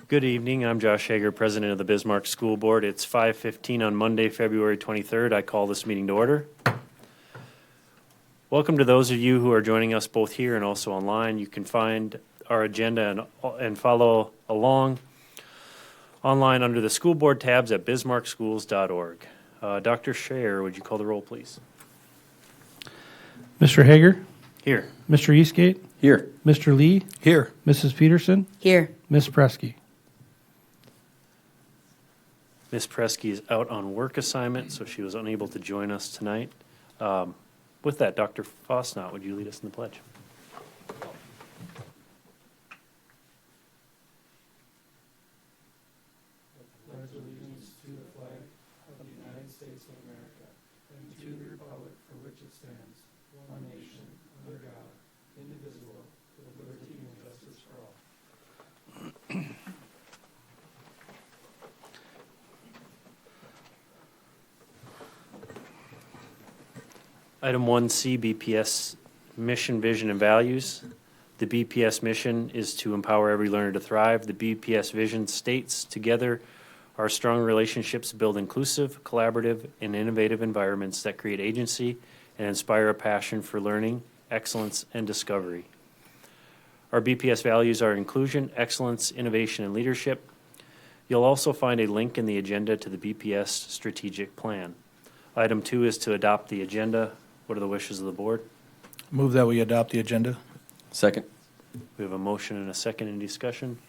Good evening. I'm Josh Hager, President of the Bismarck School Board. It's 5:15 on Monday, February 23rd. I call this meeting to order. Welcome to those of you who are joining us both here and also online. You can find our agenda and follow along online under the school board tabs at bismarckschools.org. Dr. Scher, would you call the roll, please? Mr. Hager? Here. Mr. Eastgate? Here. Mr. Lee? Here. Mrs. Peterson? Here. Ms. Presky? Ms. Presky is out on work assignment, so she was unable to join us tonight. With that, Dr. Fosnot, would you lead us in the pledge? Pledge allegiance to the flag of the United States of America and to the republic for which it stands, one nation, under God, indivisible, with liberty and justice for all. Item 1C, BPS mission, vision, and values. The BPS mission is to empower every learner to thrive. The BPS vision states, together, our strong relationships build inclusive, collaborative, and innovative environments that create agency and inspire a passion for learning, excellence, and discovery. Our BPS values are inclusion, excellence, innovation, and leadership. You'll also find a link in the agenda to the BPS strategic plan. Item 2 is to adopt the agenda. What are the wishes of the board? Move that we adopt the agenda. Second. We have a motion and a second in discussion.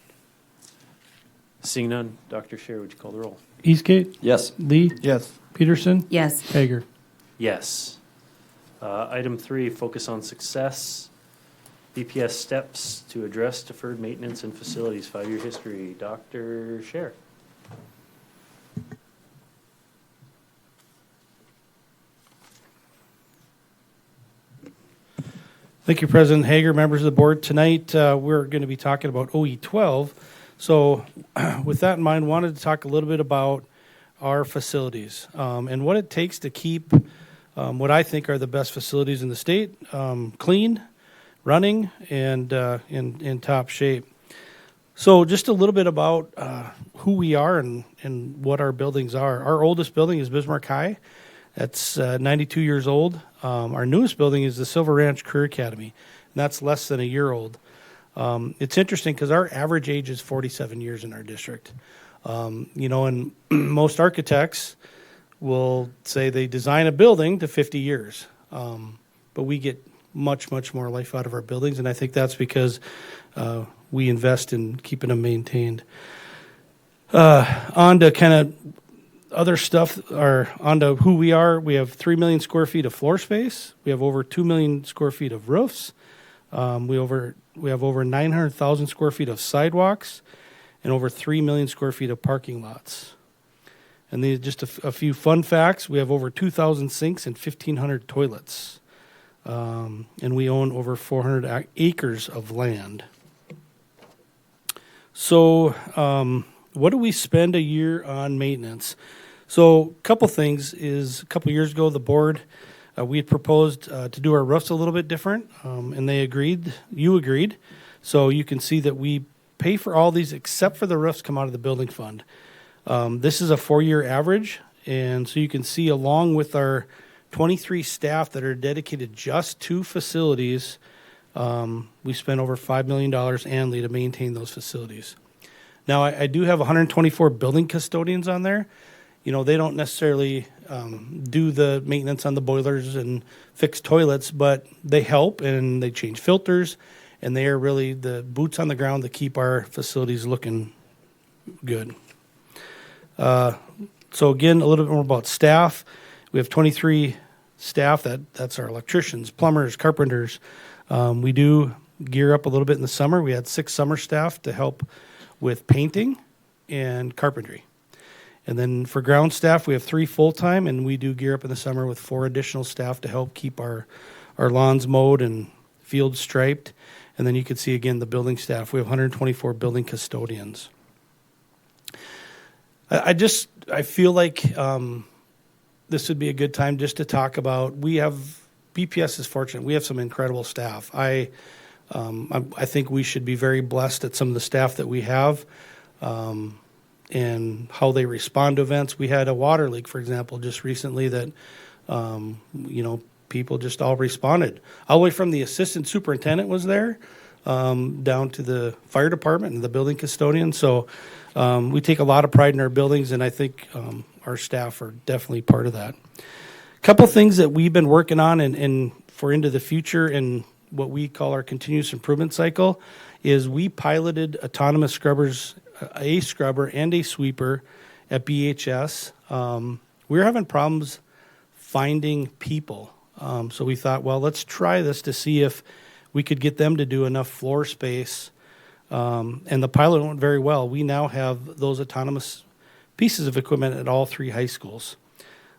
Seeing none, Dr. Scher, would you call the roll? Eastgate? Yes. Lee? Yes. Peterson? Yes. Hager? Yes. Item 3, focus on success. BPS steps to address deferred maintenance and facilities 5-year history. Dr. Scher. Thank you, President Hager, members of the board. Tonight, we're going to be talking about OE12. So with that in mind, wanted to talk a little bit about our facilities and what it takes to keep what I think are the best facilities in the state clean, running, and in top shape. So just a little bit about who we are and what our buildings are. Our oldest building is Bismarck High. That's 92 years old. Our newest building is the Silver Ranch Career Academy, and that's less than a year old. It's interesting because our average age is 47 years in our district. And most architects will say they design a building to 50 years, but we get much, much more life out of our buildings, and I think that's because we invest in keeping them maintained. On to kind of other stuff, or onto who we are. We have 3 million square feet of floor space. We have over 2 million square feet of roofs. We have over 900,000 square feet of sidewalks and over 3 million square feet of parking lots. And these just a few fun facts. We have over 2,000 sinks and 1,500 toilets. And we own over 400 acres of land. So what do we spend a year on maintenance? So a couple things is a couple years ago, the board, we had proposed to do our roofs a little bit different, and they agreed, you agreed. So you can see that we pay for all these except for the roofs come out of the building fund. This is a 4-year average, and so you can see along with our 23 staff that are dedicated just to facilities, we spend over $5 million annually to maintain those facilities. Now, I do have 124 building custodians on there. You know, they don't necessarily do the maintenance on the boilers and fix toilets, but they help and they change filters, and they are really the boots on the ground to keep our facilities looking good. So again, a little bit more about staff. We have 23 staff. That's our electricians, plumbers, carpenters. We do gear up a little bit in the summer. We had 6 summer staff to help with painting and carpentry. And then for ground staff, we have 3 full-time, and we do gear up in the summer with 4 additional staff to help keep our lawns mowed and fields striped. And then you can see, again, the building staff. We have 124 building custodians. I feel like this would be a good time just to talk about, BPS is fortunate. We have some incredible staff. I think we should be very blessed at some of the staff that we have. and how they respond to events. We had a water leak, for example, just recently that, people just all responded. All the way from the assistant superintendent was there, down to the fire department and the building custodian. So we take a lot of pride in our buildings, and I think our staff are definitely part of that. A couple things that we've been working on and for into the future and what we call our continuous improvement cycle is we piloted autonomous scrubbers, a scrubber and a sweeper at BHS. We were having problems finding people. So we thought, well, let's try this to see if we could get them to do enough floor space. And the pilot went very well. We now have those autonomous pieces of equipment at all 3 high schools.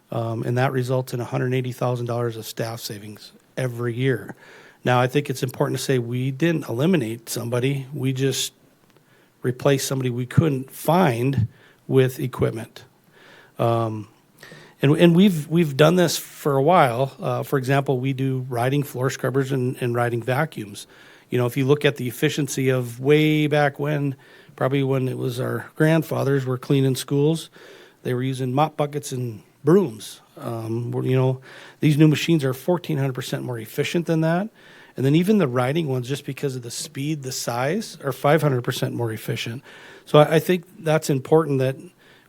And that results in $180,000 of staff savings every year. Now, I think it's important to say we didn't eliminate somebody. We just replaced somebody we couldn't find with equipment. And we've done this for a while. For example, we do riding floor scrubbers and riding vacuums. If you look at the efficiency of way back when, probably when it was our grandfathers were cleaning schools, they were using mop buckets and brooms. These new machines are 1,400% more efficient than that. And then even the riding ones, just because of the speed, the size, are 500% more efficient. So I think that's important that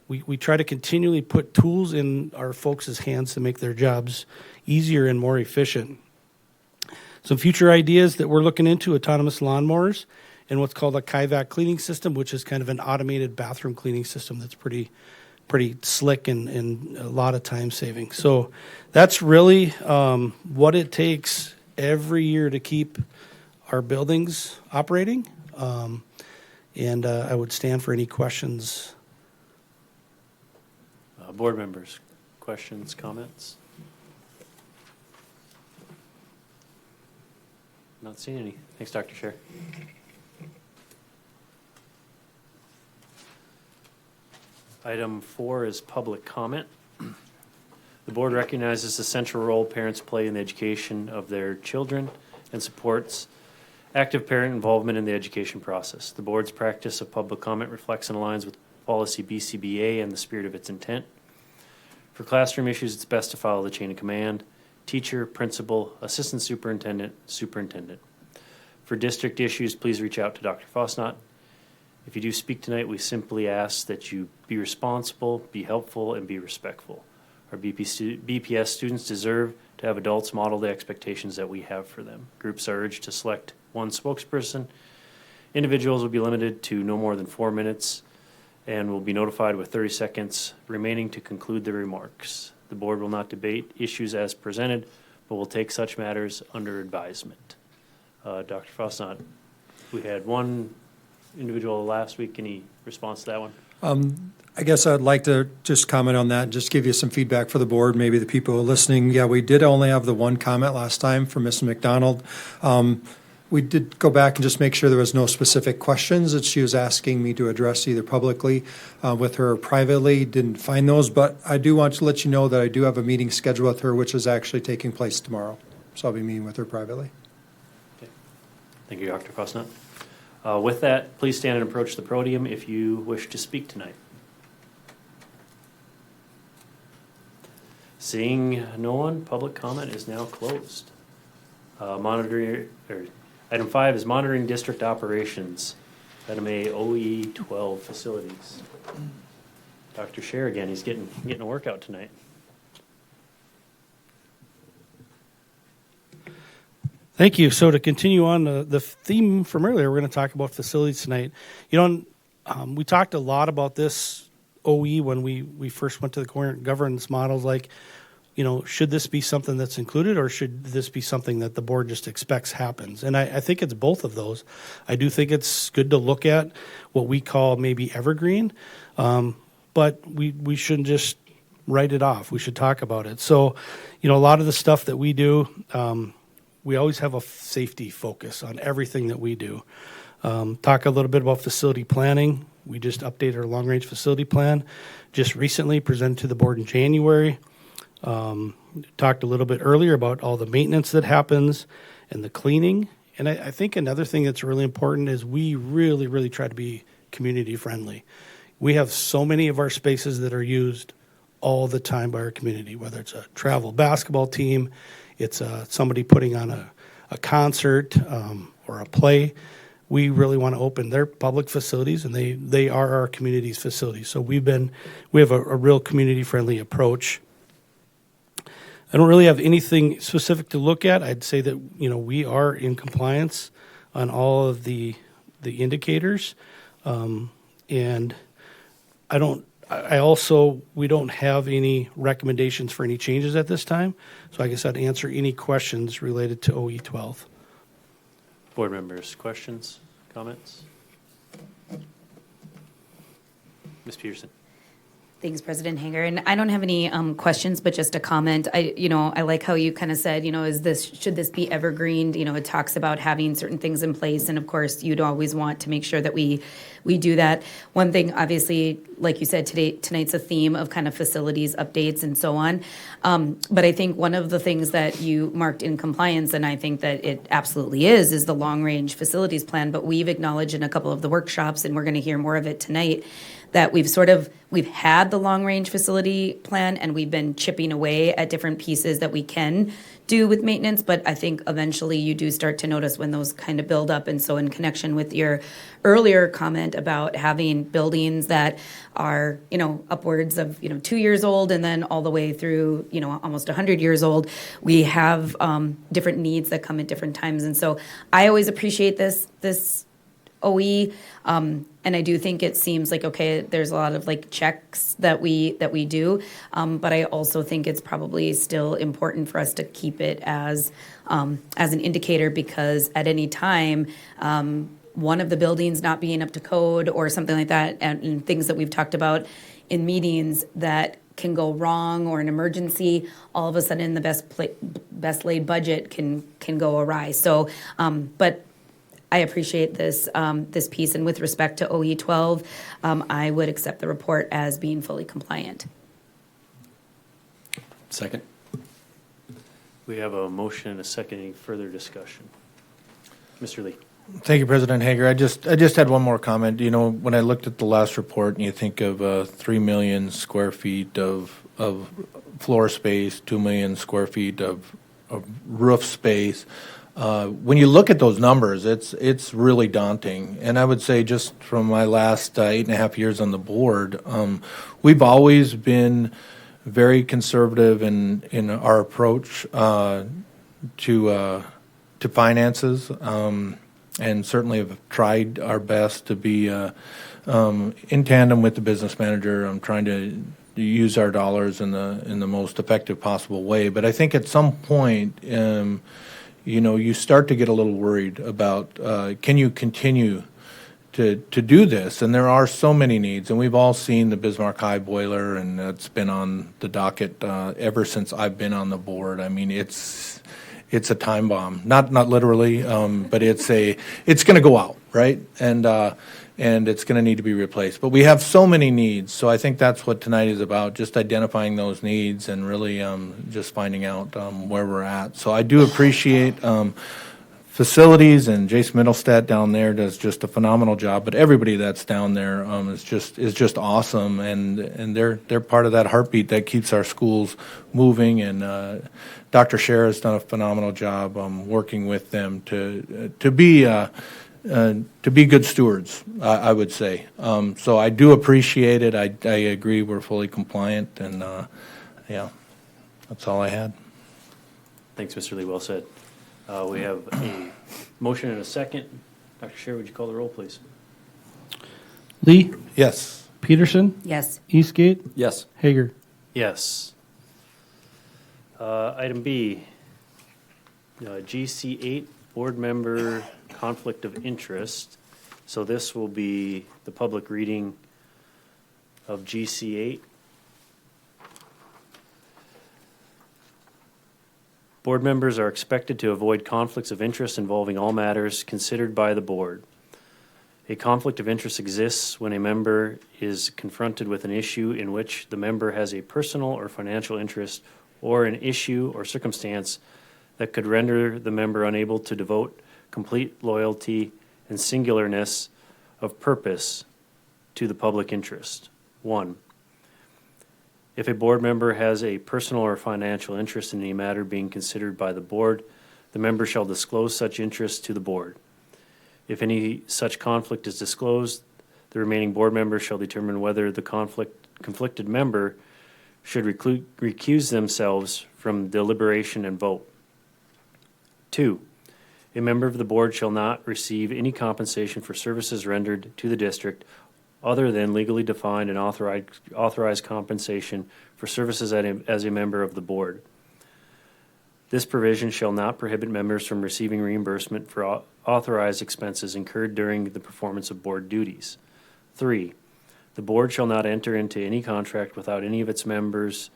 we try to continually put tools in our folks' hands to make their jobs easier and more efficient. Some future ideas that we're looking into: autonomous lawnmowers and what's called a Kaivac cleaning system, which is kind of an automated bathroom cleaning system that's pretty slick and a lot of time saving. So that's really what it takes every year to keep our buildings operating. And I would stand for any questions. Board members, questions, comments? Not seeing any. Thanks, Dr. Scher. Item 4 is public comment. The board recognizes the central role parents play in the education of their children and supports active parent involvement in the education process. The board's practice of public comment reflects and aligns with policy BCBA and the spirit of its intent. For classroom issues, it's best to follow the chain of command: teacher, principal, assistant superintendent, superintendent. For district issues, please reach out to Dr. Fosnot. If you do speak tonight, we simply ask that you be responsible, be helpful, and be respectful. Our BPS students deserve to have adults model the expectations that we have for them. Groups are urged to select one spokesperson. Individuals will be limited to no more than 4 minutes and will be notified with 30 seconds remaining to conclude the remarks. The board will not debate issues as presented, but will take such matters under advisement. Dr. Fosnot, we had one individual last week. Any response to that one? I guess I'd like to just comment on that and just give you some feedback for the board, maybe the people who are listening. Yeah, we did only have the one comment last time from Ms. McDonald. We did go back and just make sure there was no specific questions that she was asking me to address either publicly with her or privately. Didn't find those, but I do want to let you know that I do have a meeting scheduled with her, which is actually taking place tomorrow. So I'll be meeting with her privately. Okay. Thank you, Dr. Fosnot. With that, please stand and approach the podium if you wish to speak tonight. Seeing no one, public comment is now closed. Item 5 is monitoring district operations. Item A, OE 12 facilities. Dr. Scher again, he's getting a workout tonight. Thank you. So to continue on the theme from earlier, we're going to talk about facilities tonight. We talked a lot about this OE when we first went to the coherent governance models, like, should this be something that's included or should this be something that the board just expects happens? And I think it's both of those. I do think it's good to look at what we call maybe evergreen, but we shouldn't just write it off. We should talk about it. So, a lot of the stuff that we do, we always have a safety focus on everything that we do. Talk a little bit about facility planning. We just updated our long-range facility plan just recently, presented to the board in January. Talked a little bit earlier about all the maintenance that happens and the cleaning. And I think another thing that's really important is we really, really try to be community friendly. We have so many of our spaces that are used all the time by our community, whether it's a travel basketball team, it's somebody putting on a concert or a play. We really want to open their public facilities, and they are our community's facilities. So we have a real community-friendly approach. I don't really have anything specific to look at. I'd say that, we are in compliance on all of the indicators. And we don't have any recommendations for any changes at this time. So I guess I'd answer any questions related to OE12. Board members, questions, comments? Ms. Peterson. Thanks, President Hager. And I don't have any questions, but just a comment. I like how you kind of said, should this be evergreen? It talks about having certain things in place, and of course, you'd always want to make sure that we do that. One thing, obviously, like you said, tonight's a theme of kind of facilities updates and so on. But I think one of the things that you marked in compliance, and I think that it absolutely is the long-range facilities plan. But we've acknowledged in a couple of the workshops, and we're going to hear more of it tonight, that we've had the long-range facility plan, and we've been chipping away at different pieces that we can do with maintenance, but I think eventually you do start to notice when those kind of build up. And so in connection with your earlier comment about having buildings that are, upwards of, 2 years old and then all the way through, almost 100 years old, we have different needs that come at different times. And so I always appreciate this OE, and I do think it seems like, okay, there's a lot of checks that we do, but I also think it's probably still important for us to keep it as an indicator, because at any time, one of the buildings not being up to code or something like that, and things that we've talked about in meetings that can go wrong, or an emergency, all of a sudden the best laid budget can go awry. So, but I appreciate this piece, and with respect to OE12, I would accept the report as being fully compliant. Second. We have a motion and a second. Any further discussion? Mr. Lee. Thank you, President Hager. I just had one more comment. When I looked at the last report, and you think of 3 million square feet of floor space, 2 million square feet of roof space. When you look at those numbers, it's really daunting. And I would say, just from my last 8.5 years on the board, we've always been very conservative in our approach to finances, and certainly have tried our best to be in tandem with the business manager. I'm trying to use our dollars in the most effective possible way. But I think at some point, you start to get a little worried about, can you continue to do this? And there are so many needs, and we've all seen the Bismarck High boiler, and it's been on the docket ever since I've been on the board. I mean, it's a time bomb, not literally, but it's going to go out, right? And it's going to need to be replaced. But we have so many needs, so I think that's what tonight is about, just identifying those needs and really just finding out where we're at. So I do appreciate facilities, and Jason Middlestadt down there does just a phenomenal job. But everybody that's down there is just awesome, and they're part of that heartbeat that keeps our schools moving. And Dr. Scher has done a phenomenal job working with them to be good stewards, I would say. So I do appreciate it. I agree we're fully compliant, and yeah, that's all I had. Thanks, Mr. Lee. Well said. We have a motion and a second. Dr. Scher, would you call the roll, please? Lee, Yes. Peterson, Yes. Eastgate, Yes. Hager. Yes. Item B, GC8, board member conflict of interest. So this will be the public reading of GC8. Board members are expected to avoid conflicts of interest involving all matters considered by the board. A conflict of interest exists when a member is confronted with an issue in which the member has a personal or financial interest, or an issue or circumstance that could render the member unable to devote complete loyalty and singularness of purpose to the public interest. 1. If a board member has a personal or financial interest in any matter being considered by the board, the member shall disclose such interest to the board. If any such conflict is disclosed, the remaining board members shall determine whether the conflicted member should recuse themselves from deliberation and vote. 2. A member of the board shall not receive any compensation for services rendered to the district other than legally defined and authorized compensation for services as a member of the board. This provision shall not prohibit members from receiving reimbursement for authorized expenses incurred during the performance of board duties. 3. The board shall not enter into any contract without any of its members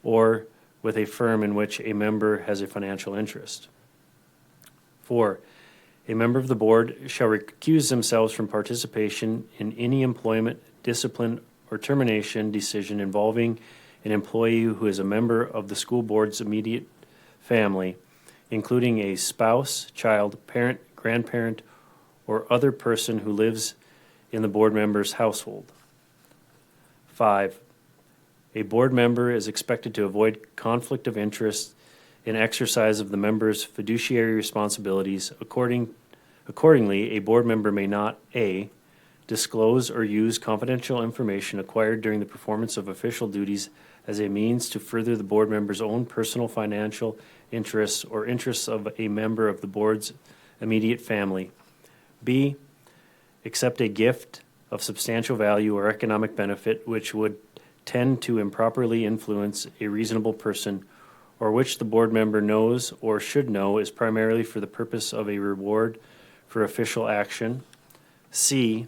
or with a firm in which a member has a financial interest. 4. A member of the board shall recuse themselves from participation in any employment, discipline, or termination decision involving an employee who is a member of the school board's immediate family, including a spouse, child, parent, grandparent, or other person who lives in the board member's household. 5. A board member is expected to avoid conflict of interest in exercise of the member's fiduciary responsibilities. Accordingly, a board member may not A. disclose or use confidential information acquired during the performance of official duties as a means to further the board member's own personal financial interests or interests of a member of the board's immediate family. B. Accept a gift of substantial value or economic benefit which would tend to improperly influence a reasonable person, or which the board member knows or should know is primarily for the purpose of a reward for official action. C.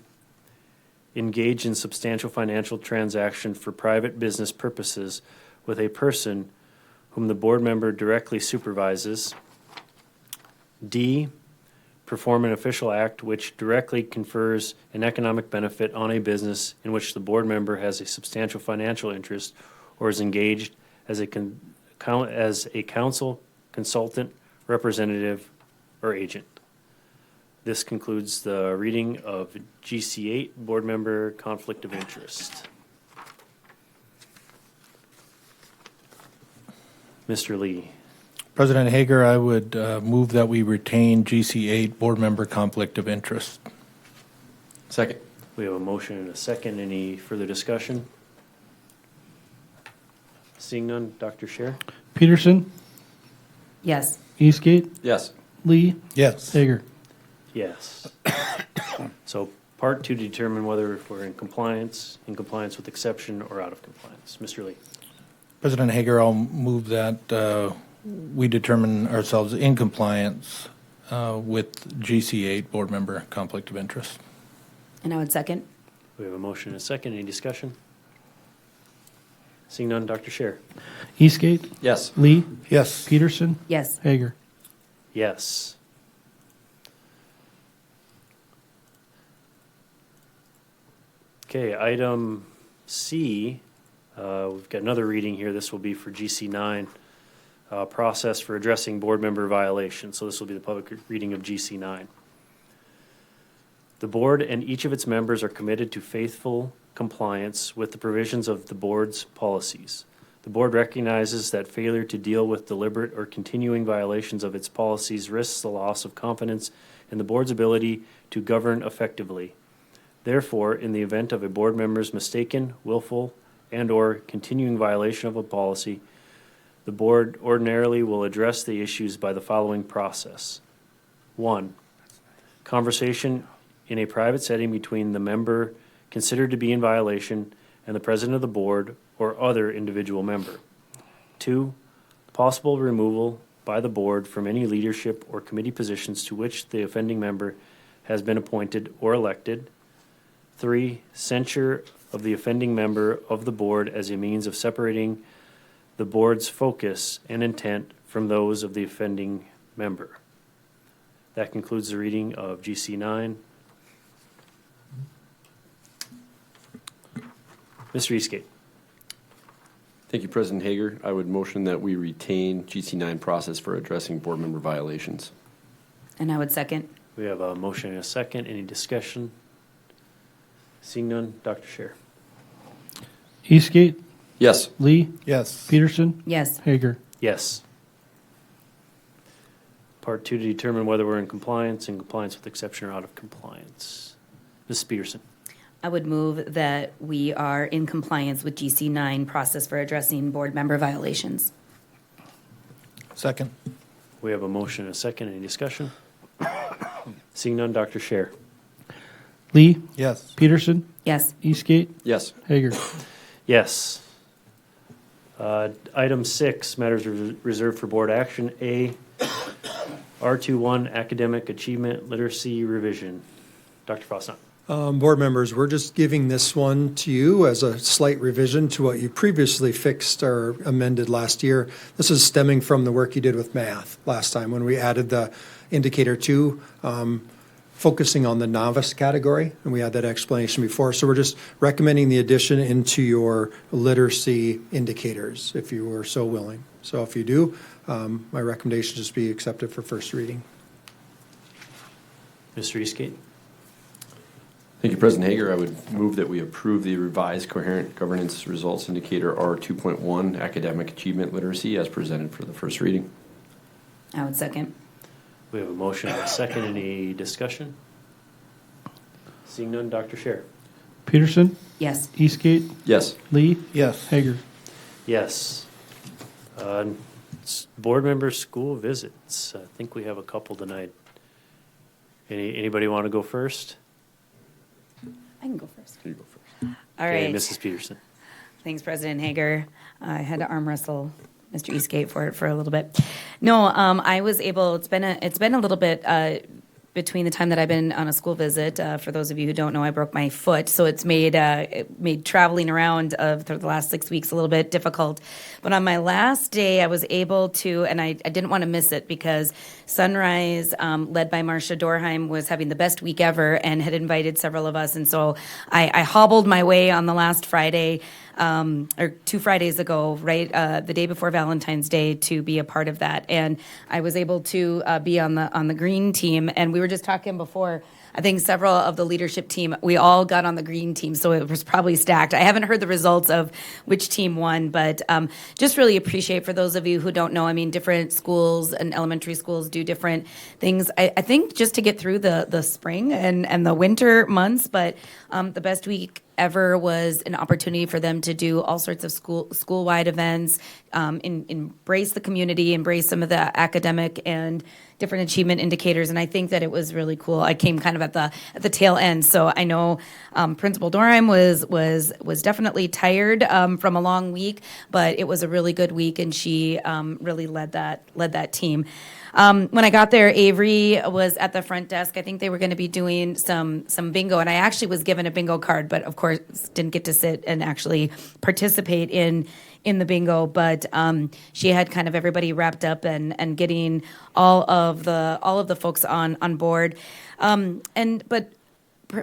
Engage in substantial financial transaction for private business purposes with a person whom the board member directly supervises. D. Perform an official act which directly confers an economic benefit on a business in which the board member has a substantial financial interest or is engaged as a counsel, consultant, representative, or agent. This concludes the reading of GC8, Board Member Conflict of Interest. Mr. Lee. President Hager, I would move that we retain GC8 Board Member Conflict of Interest. Second. We have a motion and a second. Any further discussion? Seeing none, Dr. Scher? Peterson, Yes. Eastgate, Yes. Lee, Yes. Hager. Yes. So part 2, determine whether we're in compliance with exception, or out of compliance. Mr. Lee. President Hager, I'll move that we determine ourselves in compliance with GC8 Board Member Conflict of Interest. And I would second. We have a motion and a second. Any discussion? Seeing none, Dr. Scher? Eastgate, Yes. Lee, Yes. Peterson, Yes. Hager. Yes. Okay, item C, we've got another reading here. This will be for GC9, process for addressing board member violations. So this will be the public reading of GC9. The board and each of its members are committed to faithful compliance with the provisions of the board's policies. The board recognizes that failure to deal with deliberate or continuing violations of its policies risks the loss of confidence in the board's ability to govern effectively. Therefore, in the event of a board member's mistaken, willful, and/or continuing violation of a policy, the board ordinarily will address the issues by the following process. 1. Conversation in a private setting between the member considered to be in violation and the president of the board or other individual member. 2. Possible removal by the board from any leadership or committee positions to which the offending member has been appointed or elected. 3. Censure of the offending member of the board as a means of separating the board's focus and intent from those of the offending member. That concludes the reading of GC9. Mr. Eastgate. Thank you, President Hager. I would motion that we retain GC9 process for addressing board member violations. And I would second. We have a motion and a second. Any discussion? Seeing none, Dr. Scher. Eastgate, Yes. Lee, Yes. Peterson, Yes. Hager. Yes. Part 2, to determine whether we're in compliance with exception or out of compliance. Mrs. Peterson. I would move that we are in compliance with GC 9 process for addressing board member violations. Second. We have a motion and a second. Any discussion? Seeing none, Dr. Scher. Lee, Yes. Peterson, Yes. Eastgate, Yes. Hager. Yes. Item 6, matters reserved for board action. A, R21 academic achievement literacy revision. Dr. Fosnauer. Board members, we're just giving this one to you as a slight revision to what you previously fixed or amended last year. This is stemming from the work you did with math last time when we added the indicator 2, focusing on the novice category, and we had that explanation before. So we're just recommending the addition into your literacy indicators, if you were so willing. So if you do, my recommendation is just be accepted for first reading. Mr. Eastgate. Thank you, President Hager. I would move that we approve the revised coherent governance results indicator R2.1 academic achievement literacy as presented for the first reading. I would second. We have a motion and a second. Any discussion? Seeing none, Dr. Scher. Peterson, Yes. Eastgate, Yes. Lee, Yes. Hager. Yes. Board member school visits. I think we have a couple tonight. Anybody want to go first? I can go first. Here you go first. All Okay, right. Mrs. Peterson. Thanks, President Hager. I had to arm wrestle Mr. Eastgate for a little bit. No, I was able. It's been a little bit between the time that I've been on a school visit. For those of you who don't know, I broke my foot, so it's made traveling around for the last 6 weeks a little bit difficult. But on my last day, I was able to, and I didn't want to miss it because Sunrise, led by Marcia Dorheim, was having the best week ever and had invited several of us, and so I hobbled my way on the last Friday. Or 2 Fridays ago, right, the day before Valentine's Day, to be a part of that, and I was able to be on the green team. And we were just talking before. I think several of the leadership team, we all got on the green team, so it was probably stacked. I haven't heard the results of which team won, but just really appreciate, for those of you who don't know, I mean, different schools and elementary schools do different things. I think just to get through the spring and the winter months, but the best week ever was an opportunity for them to do all sorts of school-wide events, embrace the community, embrace some of the academic and different achievement indicators, and I think that it was really cool. I came kind of at the tail end, so I know Principal Dorheim was definitely tired from a long week, but it was a really good week, and she really led that team. When I got there, Avery was at the front desk. I think they were going to be doing some bingo, and I actually was given a bingo card, but of course didn't get to sit and actually participate in the bingo. But she had kind of everybody wrapped up and getting all of the folks on board. But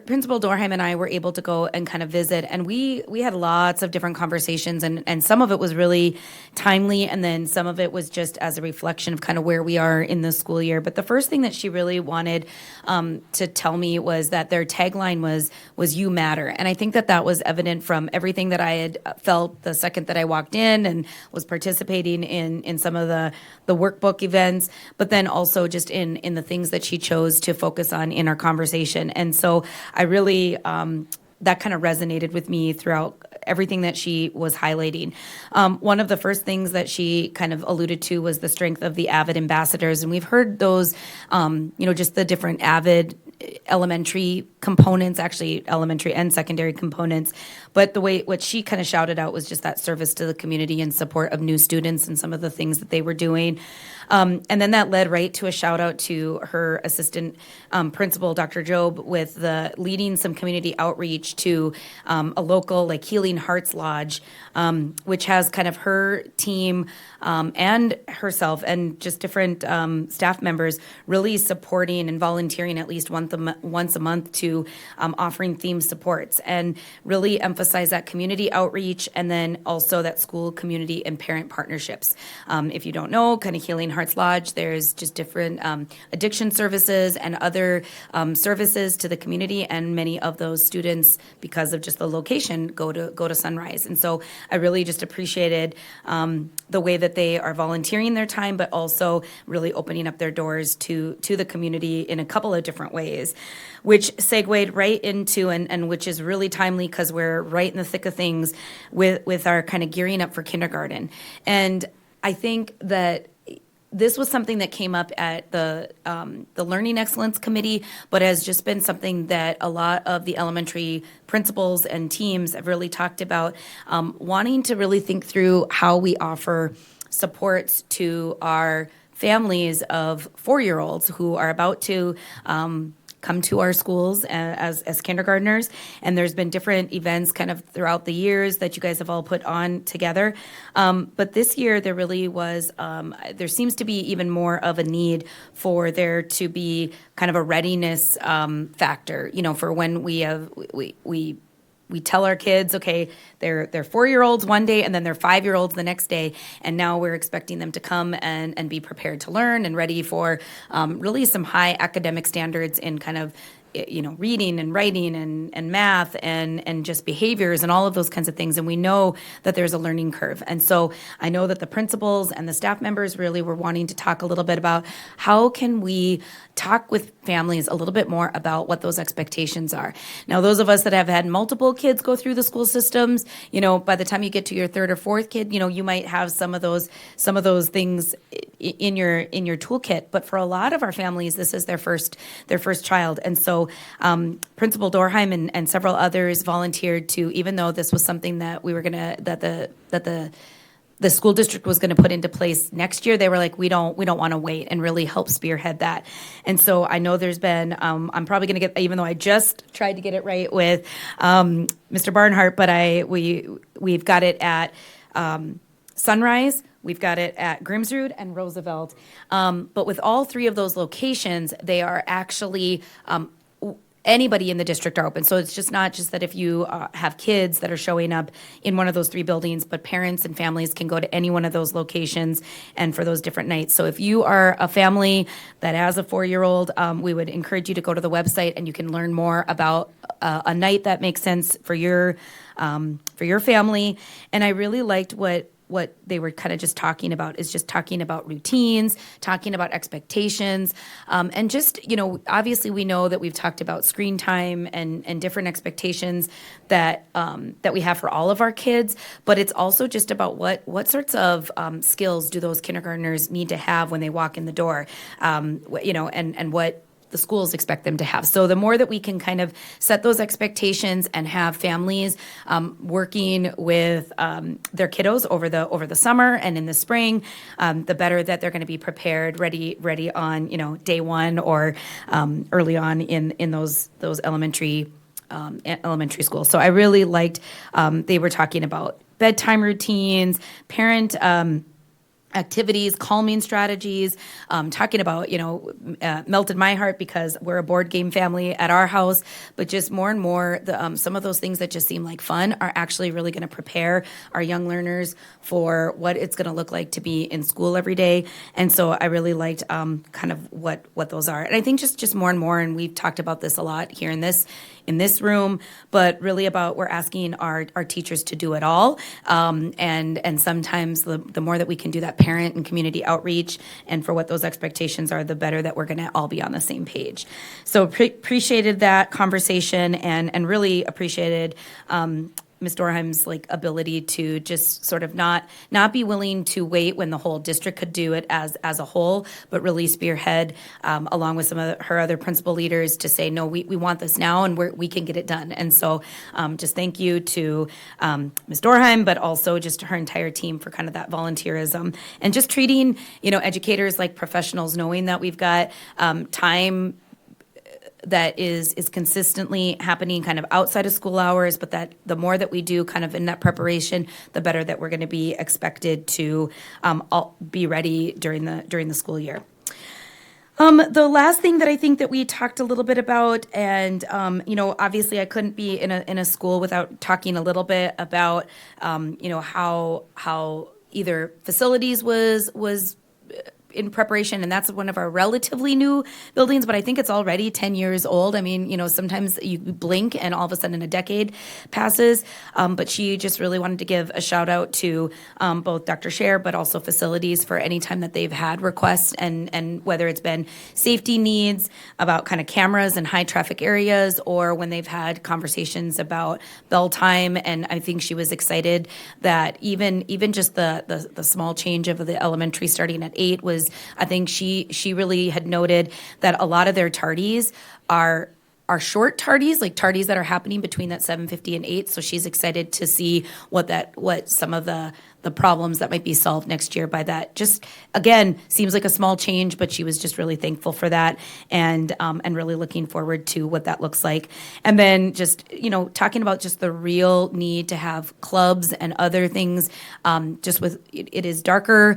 Principal Dorheim and I were able to go and kind of visit, and we had lots of different conversations, and some of it was really timely, and then some of it was just as a reflection of kind of where we are in the school year. But the first thing that she really wanted to tell me was that their tagline was "You Matter," and I think that was evident from everything that I had felt the second that I walked in and was participating in some of the workbook events, but then also just in the things that she chose to focus on in our conversation. And so I really, that kind of resonated with me throughout everything that she was highlighting. One of the first things that she kind of alluded to was the strength of the AVID ambassadors. And we've heard those, just the different AVID elementary components, actually elementary and secondary components. But what she kind of shouted out was just that service to the community and support of new students and some of the things that they were doing. And then that led right to a shout out to her assistant principal, Dr. Job, with the leading some community outreach to a local Healing Hearts Lodge, which has kind of her team and herself and just different staff members really supporting and volunteering at least once a month to offering theme supports and really emphasize that community outreach and then also that school community and parent partnerships. If you don't know, kind of Healing Hearts Lodge, there's just different addiction services and other services to the community, and many of those students, because of just the location, go to Sunrise. And so I really just appreciated the way that they are volunteering their time, but also really opening up their doors to the community in a couple of different ways, which segued right into, and which is really timely because we're right in the thick of things with our kind of gearing up for kindergarten. And I think that this was something that came up at the Learning Excellence Committee, but has just been something that a lot of the elementary principals and teams have really talked about, wanting to really think through how we offer supports to our families of 4-year-olds who are about to come to our schools as kindergartners. And there's been different events kind of throughout the years that you guys have all put on together. But this year there really was, there seems to be even more of a need for there to be kind of a readiness factor, for when we tell our kids, okay, they're 4-year-olds one day and then they're 5-year-olds the next day, and now we're expecting them to come and be prepared to learn and ready for really some high academic standards in kind of reading and writing and math and just behaviors and all of those kinds of things. And we know that there's a learning curve. And so I know that the principals and the staff members really were wanting to talk a little bit about how can we talk with families a little bit more about what those expectations are. Now, those of us that have had multiple kids go through the school systems, by the time you get to your third or fourth kid, you might have some of those things in your toolkit. But for a lot of our families, this is their first child. And so Principal Dorheim and several others volunteered to, even though this was something that we were that the school district was going to put into place next year, they were like, we don't want to wait, and really help spearhead that. And so I know there's been, I'm probably going to get, even though I just tried to get it right with Mr. Barnhart, but we've got it at Sunrise, we've got it at Grimsrud and Roosevelt. But with all three of those locations, they are actually anybody in the district are open. So it's just not just that if you have kids that are showing up in one of those three buildings, but parents and families can go to any one of those locations and for those different nights. So if you are a family that has a 4-year-old, we would encourage you to go to the website and you can learn more about a night that makes sense for your family. And I really liked what they were kind of just talking about is just talking about routines, talking about expectations, and just, obviously we know that we've talked about screen time and different expectations that we have for all of our kids, but it's also just about what sorts of skills do those kindergartners need to have when they walk in the door, and what the schools expect them to have. So the more that we can kind of set those expectations and have families working with their kiddos over the summer and in the spring, the better that they're going to be prepared, ready on day one or early on in those elementary schools. So I really liked they were talking about bedtime routines, parent activities, calming strategies, talking about, melted my heart because we're a board game family at our house, but just more and more, some of those things that just seem like fun are actually really going to prepare our young learners for what it's going to look like to be in school every day. And so I really liked kind of what those are. And I think just more and more, and we've talked about this a lot here in this room, but really about we're asking our teachers to do it all. And sometimes the more that we can do that parent and community outreach and for what those expectations are, the better that we're going to all be on the same page. So appreciated that conversation and really appreciated Ms. Dorheim's ability to just sort of not be willing to wait when the whole district could do it as a whole, but really spearhead along with some of her other principal leaders to say, no, we want this now and we can get it done. And so just thank you to Ms. Dorheim, but also just her entire team for kind of that volunteerism and just treating, educators like professionals, knowing that we've got time that is consistently happening kind of outside of school hours, but that the more that we do kind of in that preparation, the better that we're going to be expected to be ready during the school year. The last thing that I think that we talked a little bit about, and obviously I couldn't be in a school without talking a little bit about how either facilities was in preparation, and that's one of our relatively new buildings, but I think it's already 10 years old. I mean, sometimes you blink and all of a sudden a decade passes. But she just really wanted to give a shout out to both Dr. Scher, but also facilities for any time that they've had requests, and whether it's been safety needs about kind of cameras in high traffic areas, or when they've had conversations about bell time. And I think she was excited that even just the small change of the elementary starting at 8 was, I think she really had noted that a lot of their tardies are short tardies, like tardies that are happening between that 7:50 and 8. So she's excited to see what some of the problems that might be solved next year by that. Just, again, seems like a small change, but she was just really thankful for that, and really looking forward to what that looks like. And then just, talking about just the real need to have clubs and other things, just with, it is darker.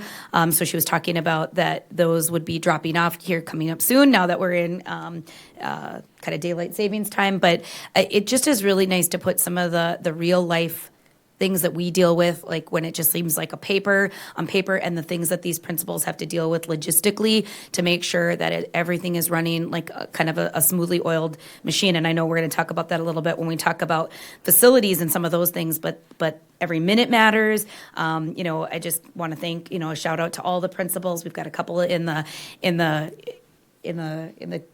So she was talking about that those would be dropping off here coming up soon, now that we're in kind of daylight savings time. But it just is really nice to put some of the real life things that we deal with, like when it just seems like on paper, and the things that these principals have to deal with logistically to make sure that everything is running like kind of a smoothly oiled machine. And I know we're going to talk about that a little bit when we talk about facilities and some of those things, but every minute matters. I just want to thank, a shout out to all the principals. We've got a couple in the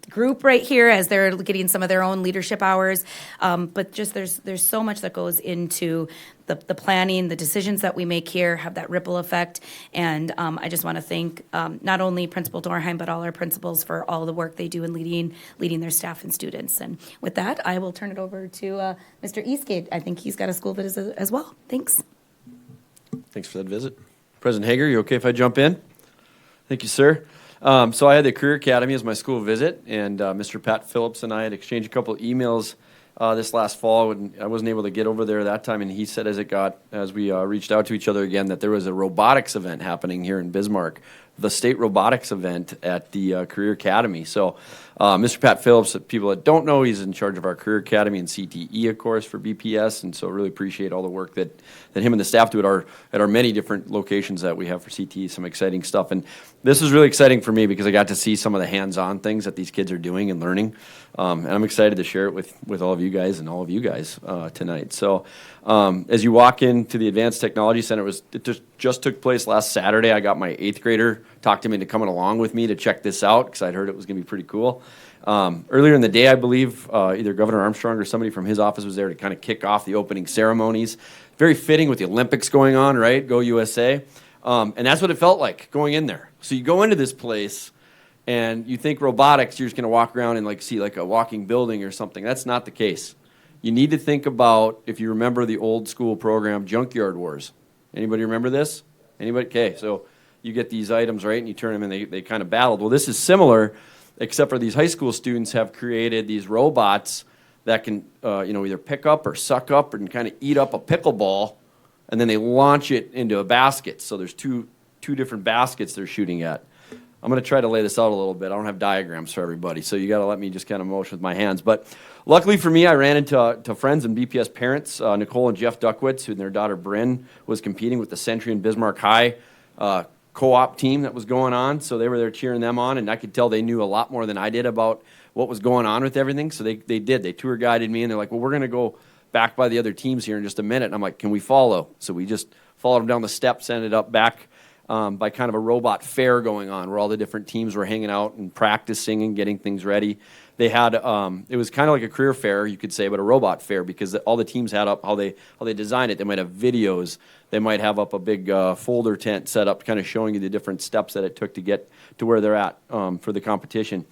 group right here as they're getting some of their own leadership hours. But just there's so much that goes into the planning, the decisions that we make here have that ripple effect. And I just want to thank not only Principal Dorheim, but all our principals for all the work they do in leading their staff and students. And with that, I will turn it over to Mr. Eastgate. I think he's got a school visit as well. Thanks. Thanks for that visit. President Hager, you okay if I jump in? Thank you, sir. So I had the Career Academy as my school visit, and Mr. Pat Phillips and I had exchanged a couple of emails this last fall when I wasn't able to get over there that time, and he said as we reached out to each other again, that there was a robotics event happening here in Bismarck, the state robotics event at the Career Academy. So Mr. Pat Phillips, people that don't know, he's in charge of our Career Academy and CTE, of course, for BPS, and so really appreciate all the work that him and the staff do at our many different locations that we have for CTE, some exciting stuff. And this is really exciting for me because I got to see some of the hands-on things that these kids are doing and learning, and I'm excited to share it with all of you guys and all of you guys tonight. So as you walk into the Advanced Technology Center, it just took place last Saturday. I got my 8th grader, talked him into coming along with me to check this out because I'd heard it was going to be pretty cool. Earlier in the day, I believe, either Governor Armstrong or somebody from his office was there to kind of kick off the opening ceremonies. Very fitting with the Olympics going on, right? Go USA. And that's what it felt like going in there. So you go into this place and you think robotics, you're just going to walk around and see like a walking building or something. That's not the case. You need to think about, if you remember the old school program, Junkyard Wars. Anybody remember this? Anybody? Okay, so you get these items, right, and you turn them and they kind of battled. Well, this is similar, except for these high school students have created these robots that can either pick up or suck up and kind of eat up a pickleball, and then they launch it into a basket. So there's two different baskets they're shooting at. I'm going to try to lay this out a little bit. I don't have diagrams for everybody, so you got to let me just kind of motion with my hands. But luckily for me, I ran into friends and BPS parents, Nicole and Jeff Duckwitz, who and their daughter Bryn was competing with the Century and Bismarck High co-op team that was going on. So they were there cheering them on, and I could tell they knew a lot more than I did about what was going on with everything. So they did. They tour guided me, and they're like, well, we're going to go back by the other teams here in just a minute. And I'm like, can we follow? So we just followed them down the steps, ended up back by kind of a robot fair going on where all the different teams were hanging out and practicing and getting things ready. They had it was kind of like a career fair, you could say, but a robot fair, because all the teams had up how they designed it. They might have videos. They might have up a big folder tent set up, kind of showing you the different steps that it took to get to where they're at for the competition.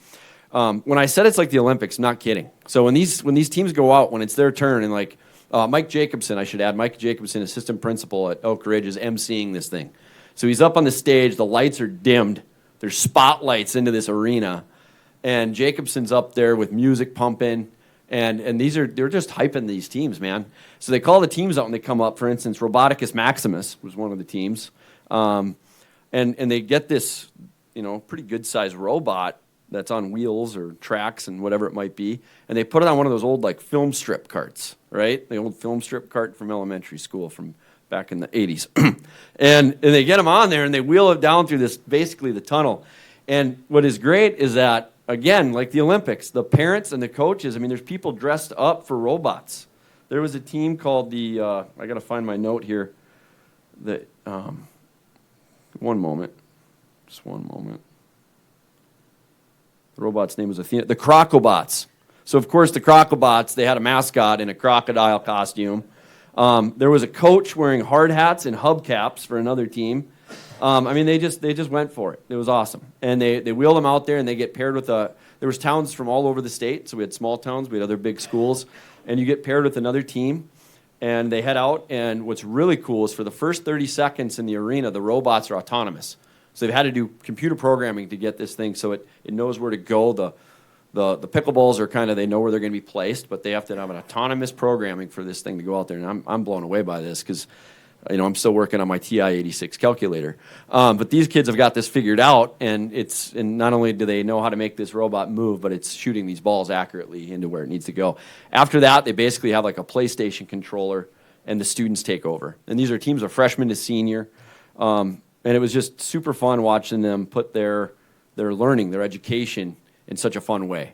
When I said it's like the Olympics, not kidding. So when these teams go out, when it's their turn, and Mike Jacobson, I should add, Mike Jacobson, assistant principal at Oak Ridge, is emceeing this thing. So he's up on the stage. The lights are dimmed. There's spotlights into this arena. And Jacobson's up there with music pumping, and they're just hyping these teams, man. So they call the teams out when they come up. For instance, Roboticus Maximus was one of the teams, and they get this, pretty good sized robot that's on wheels or tracks and whatever it might be, and they put it on one of those old film strip carts, right? The old film strip cart from elementary school from back in the 80s. and they get them on there, and they wheel it down through this, basically the tunnel. And what is great is that, again, like the Olympics, the parents and the coaches, I mean, there's people dressed up for robots. There was a team called the, I got to find my note here. One moment. Just one moment. The robot's name was Athena. The Crocobots. So, of course, the Crocobots, they had a mascot in a crocodile costume. There was a coach wearing hard hats and hubcaps for another team. I mean, they just went for it. It was awesome. And they wheeled them out there, and they get paired with there was towns from all over the state. So we had small towns, we had other big schools. And you get paired with another team, and they head out. And what's really cool is for the first 30 seconds in the arena, the robots are autonomous. So they've had to do computer programming to get this thing so it knows where to go. The pickleballs are kind of, they know where they're going to be placed, but they have to have an autonomous programming for this thing to go out there. And I'm blown away by this because, I'm still working on my TI-86 calculator. But these kids have got this figured out, and not only do they know how to make this robot move, but it's shooting these balls accurately into where it needs to go. After that, they basically have like a PlayStation controller, and the students take over. And these are teams of freshman to senior. And it was just super fun watching them put their learning, their education in such a fun way.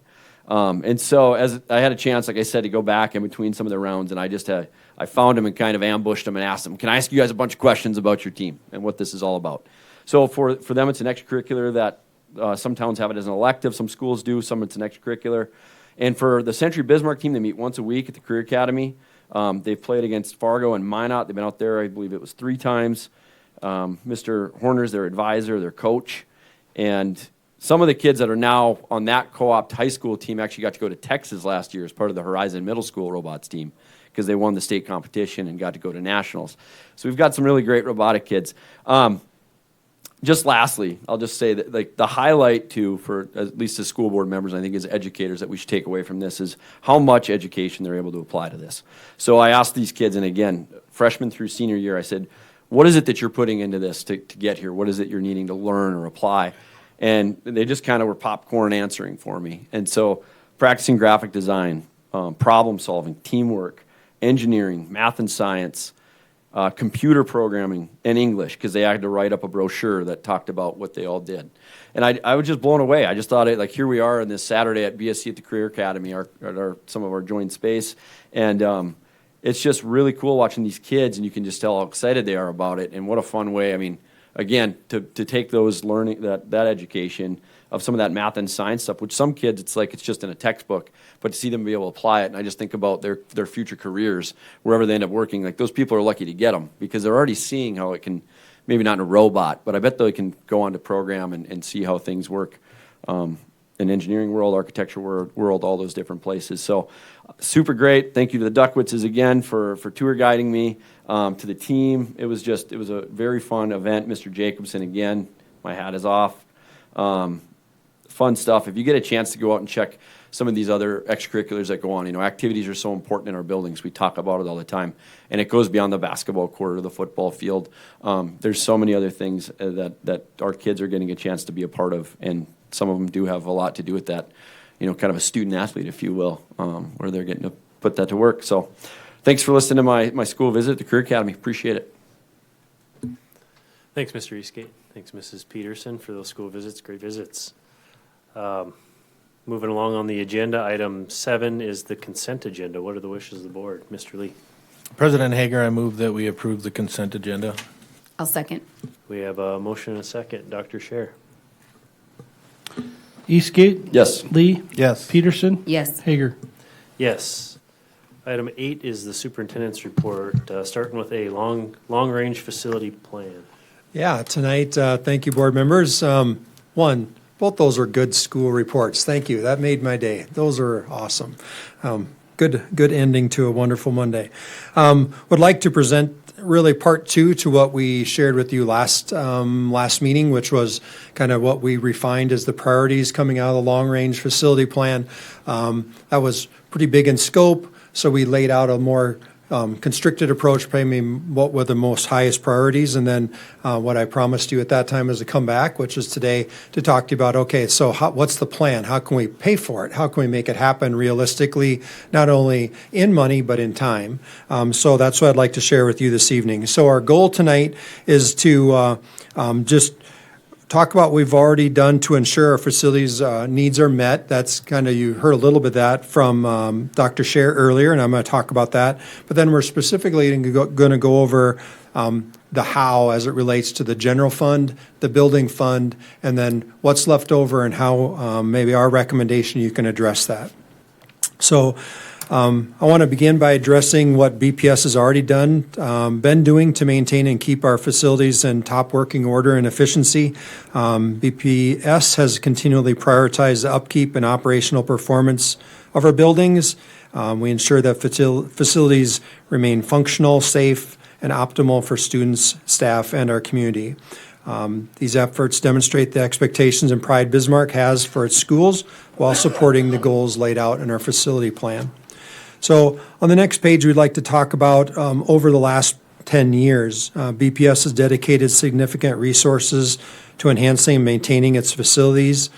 And so as I had a chance, like I said, to go back in between some of the rounds, and I found them and kind of ambushed them and asked them, can I ask you guys a bunch of questions about your team and what this is all about? So for them, it's an extracurricular that some towns have it as an elective, some schools do, some it's an extracurricular. And for the Century Bismarck team, they meet once a week at the Career Academy. They've played against Fargo and Minot. They've been out there, I believe it was 3 times. Mr. Horner's their advisor, their coach. And some of the kids that are now on that co-op high school team actually got to go to Texas last year as part of the Horizon Middle School robots team because they won the state competition and got to go to nationals. So we've got some really great robotic kids. Just lastly, I'll just say that like the highlight too for at least as school board members, I think as educators that we should take away from this is how much education they're able to apply to this. So I asked these kids, and again, freshman through senior year, I said, what is it that you're putting into this to get here? What is it you're needing to learn or apply? And they just kind of were popcorn answering for me. And so practicing graphic design, problem solving, teamwork, engineering, math and science, computer programming, and English, because they had to write up a brochure that talked about what they all did. And I was just blown away. I just thought, like, here we are on this Saturday at BSC at the Career Academy, some of our joint space. And it's just really cool watching these kids, and you can just tell how excited they are about it. And what a fun way. I mean, again, to take those learning, that education of some of that math and science stuff, which some kids, it's like it's just in a textbook, but to see them be able to apply it, and I just think about their future careers, wherever they end up working, like those people are lucky to get them because they're already seeing how it can, maybe not in a robot, but I bet they can go on to program and see how things work in engineering world, architecture world, all those different places. So super great. Thank you to the Duckwitzes again for tour guiding me, to the team. It was a very fun event. Mr. Jacobson, again, my hat is off. Fun stuff. If you get a chance to go out and check some of these other extracurriculars that go on, activities are so important in our buildings. We talk about it all the time, and it goes beyond the basketball court or the football field. There's so many other things that our kids are getting a chance to be a part of, and some of them do have a lot to do with that, kind of a student athlete, if you will, where they're getting to put that to work. So thanks for listening to my school visit at the Career Academy. Appreciate it. Thanks, Mr. Eastgate. Thanks, Mrs. Peterson, for those school visits. Great visits. Moving along on the agenda, item 7 is the consent agenda. What are the wishes of the board? Mr. Lee. President Hager, I move that we approve the consent agenda. I'll second. We have a motion and a second. Dr. Scher. Eastgate? Yes. Lee? Yes. Peterson? Yes. Hager? Yes. Item 8 is the superintendent's report, starting with a long-range facility plan. Yeah, tonight, thank you, board members. One, both those are good school reports. Thank you. That made my day. Those are awesome. Good ending to a wonderful Monday. Would like to present really part 2 to what we shared with you last meeting, which was kind of what we refined as the priorities coming out of the long-range facility plan. That was pretty big in scope, so we laid out a more constricted approach, maybe what were the most highest priorities, and then what I promised you at that time is to come back, which is today to talk to you about, okay, so what's the plan? How can we pay for it? How can we make it happen realistically, not only in money, but in time? So that's what I'd like to share with you this evening. So our goal tonight is to just talk about what we've already done to ensure our facilities' needs are met. That's kind of, you heard a little bit of that from Dr. Scher earlier, and I'm going to talk about that. But then we're specifically going to go over the how as it relates to the general fund, the building fund, and then what's left over and how maybe our recommendation you can address that. So I want to begin by addressing what BPS has already been doing to maintain and keep our facilities in top working order and efficiency. BPS has continually prioritized the upkeep and operational performance of our buildings. We ensure that facilities remain functional, safe, and optimal for students, staff, and our community. These efforts demonstrate the expectations and pride Bismarck has for its schools while supporting the goals laid out in our facility plan. So on the next page, we'd like to talk about over the last 10 years, BPS has dedicated significant resources to enhancing and maintaining its facilities.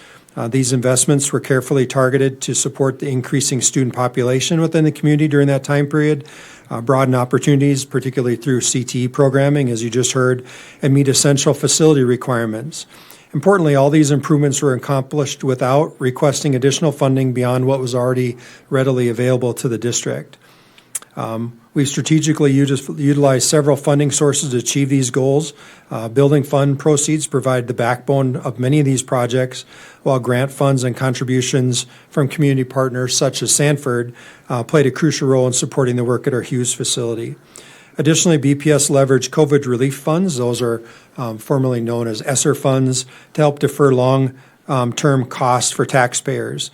These investments were carefully targeted to support the increasing student population within the community during that time period, broaden opportunities, particularly through CTE programming, as you just heard, and meet essential facility requirements. Importantly, all these improvements were accomplished without requesting additional funding beyond what was already readily available to the district. We strategically utilized several funding sources to achieve these goals. Building fund proceeds provide the backbone of many of these projects, while grant funds and contributions from community partners such as Sanford played a crucial role in supporting the work at our Hughes facility. Additionally, BPS leveraged COVID relief funds, those are formerly known as ESSER funds, to help defer long-term costs for taxpayers.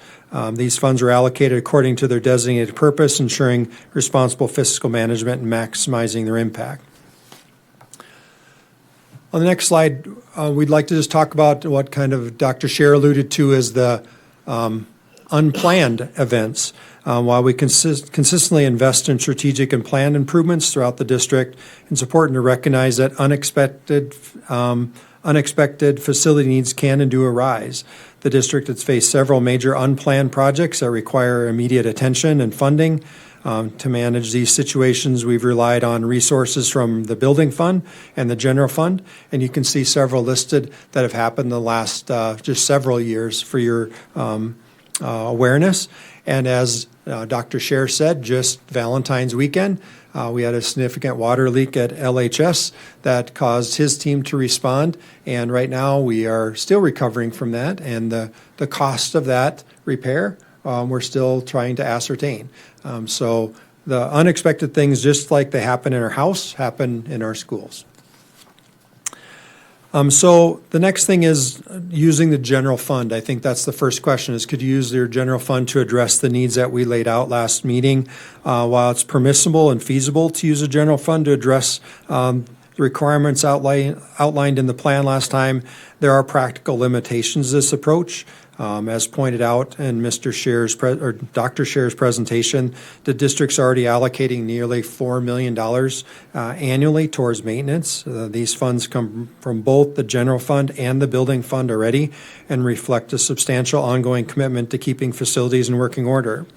These funds are allocated according to their designated purpose, ensuring responsible fiscal management and maximizing their impact. On the next slide, we'd like to just talk about what kind of Dr. Scher alluded to as the unplanned events. While we consistently invest in strategic and planned improvements throughout the district, it's important to recognize that unexpected facility needs can and do arise. The district has faced several major unplanned projects that require immediate attention and funding. To manage these situations, we've relied on resources from the building fund and the general fund, and you can see several listed that have happened in the last just several years for your awareness. And as Dr. Scher said, just Valentine's weekend, we had a significant water leak at LHS that caused his team to respond, and right now we are still recovering from that, and the cost of that repair we're still trying to ascertain. So the unexpected things, just like they happen in our house, happen in our schools. So the next thing is using the general fund. I think that's the first question is, could you use your general fund to address the needs that we laid out last meeting? While it's permissible and feasible to use a general fund to address the requirements outlined in the plan last time, there are practical limitations to this approach. As pointed out in Dr. Scher's presentation, the district's already allocating nearly $4 million annually towards maintenance. These funds come from both the general fund and the building fund already and reflect a substantial ongoing commitment to keeping facilities in working order.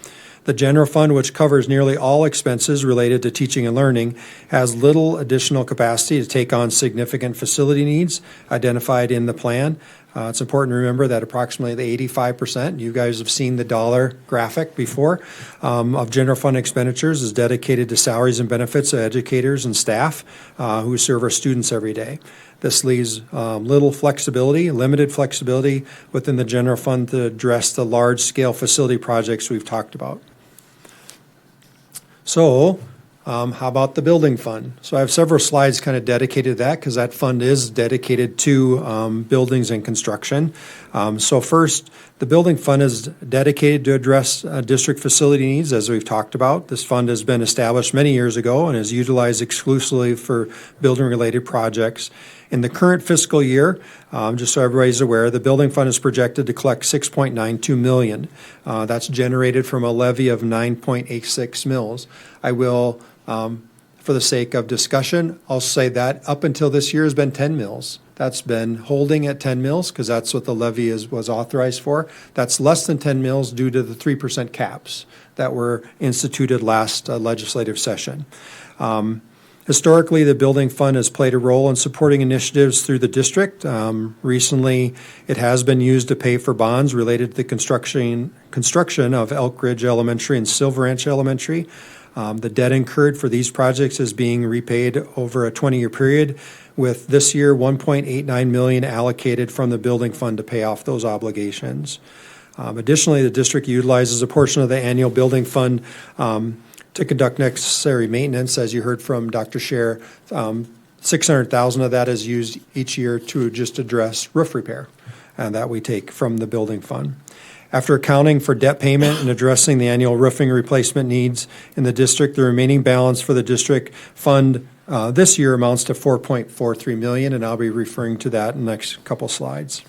The general fund, which covers nearly all expenses related to teaching and learning, has little additional capacity to take on significant facility needs identified in the plan. It's important to remember that approximately 85%, you guys have seen the dollar graphic before, of general fund expenditures is dedicated to salaries and benefits of educators and staff who serve our students every day. This leaves limited flexibility within the general fund to address the large-scale facility projects we've talked about. So, how about the building fund? So I have several slides kind of dedicated to that because that fund is dedicated to buildings and construction. So first, the building fund is dedicated to address district facility needs, as we've talked about. This fund has been established many years ago and is utilized exclusively for building-related projects. In the current fiscal year, just so everybody's aware, the building fund is projected to collect $6.92 million. That's generated from a levy of 9.86 mills. I will For the sake of discussion, I'll say that up until this year has been 10 mills. That's been holding at 10 mills because that's what the levy was authorized for. That's less than 10 mills due to the 3% caps that were instituted last legislative session. Historically, the building fund has played a role in supporting initiatives through the district. Recently, it has been used to pay for bonds related to the construction of Elk Ridge Elementary and Silver Ranch Elementary. The debt incurred for these projects is being repaid over a 20-year period, with this year $1.89 million allocated from the building fund to pay off those obligations. Additionally, the district utilizes a portion of the annual building fund to conduct necessary maintenance, as you heard from Dr. Scher. $600,000 of that is used each year to just address roof repair, and that we take from the building fund. After accounting for debt payment and addressing the annual roofing replacement needs in the district, the remaining balance for the district fund this year amounts to $4.43 million, and I'll be referring to that in the next couple slides.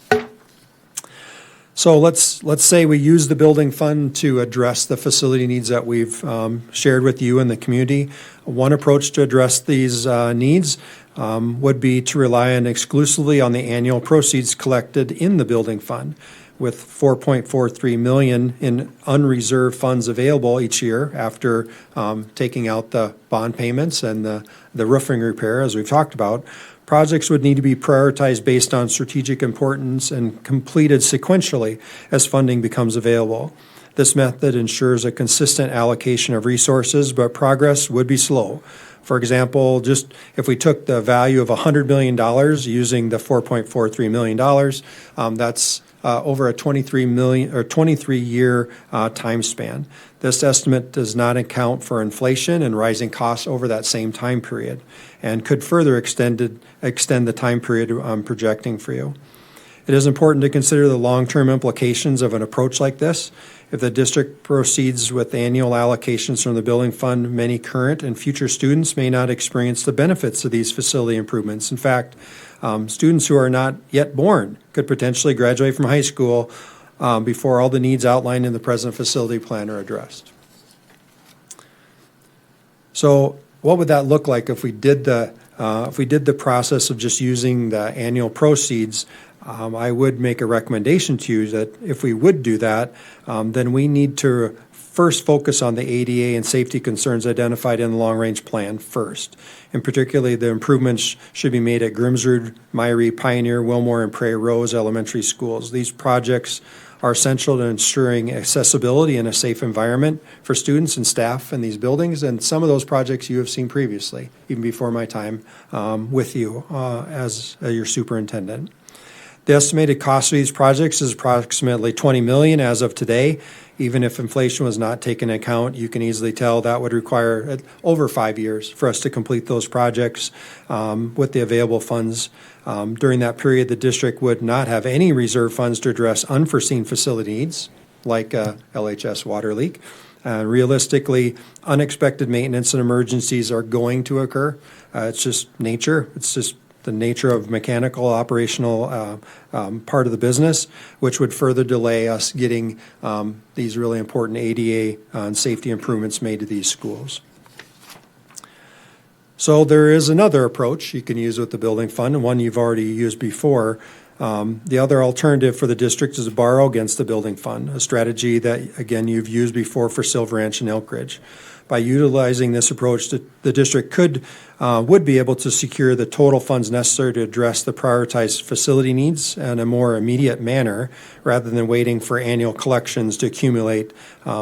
So let's say we use the building fund to address the facility needs that we've shared with you and the community. One approach to address these needs would be to rely exclusively on the annual proceeds collected in the building fund, with $4.43 million in unreserved funds available each year after taking out the bond payments and the roofing repair, as we've talked about. Projects would need to be prioritized based on strategic importance and completed sequentially as funding becomes available. This method ensures a consistent allocation of resources, but progress would be slow. For example, just if we took the value of $100 million using the $4.43 million, that's over a 23-year time span. This estimate does not account for inflation and rising costs over that same time period, and could further extend the time period I'm projecting for you. It is important to consider the long-term implications of an approach like this. If the district proceeds with annual allocations from the building fund, many current and future students may not experience the benefits of these facility improvements. In fact, students who are not yet born could potentially graduate from high school before all the needs outlined in the present facility plan are addressed. So what would that look like if we did the process of just using the annual proceeds? I would make a recommendation to you that if we would do that, then we need to first focus on the ADA and safety concerns identified in the long-range plan first. And particularly, the improvements should be made at Grimsrud, Myrie, Pioneer, Wilmore, and Prairie Rose elementary schools. These projects are essential to ensuring accessibility and a safe environment for students and staff in these buildings, and some of those projects you have seen previously, even before my time with you as your superintendent. The estimated cost of these projects is approximately $20 million as of today. Even if inflation was not taken into account, you can easily tell that would require over 5 years for us to complete those projects with the available funds. During that period, the district would not have any reserve funds to address unforeseen facility needs, like a LHS water leak. Realistically, unexpected maintenance and emergencies are going to occur. It's just nature. It's just the nature of mechanical operational part of the business, which would further delay us getting these really important ADA and safety improvements made to these schools. So there is another approach you can use with the building fund, and one you've already used before. The other alternative for the district is to borrow against the building fund, a strategy that, again, you've used before for Silver Ranch and Elk Ridge. By utilizing this approach, the district would be able to secure the total funds necessary to address the prioritized facility needs in a more immediate manner, rather than waiting for annual collections to accumulate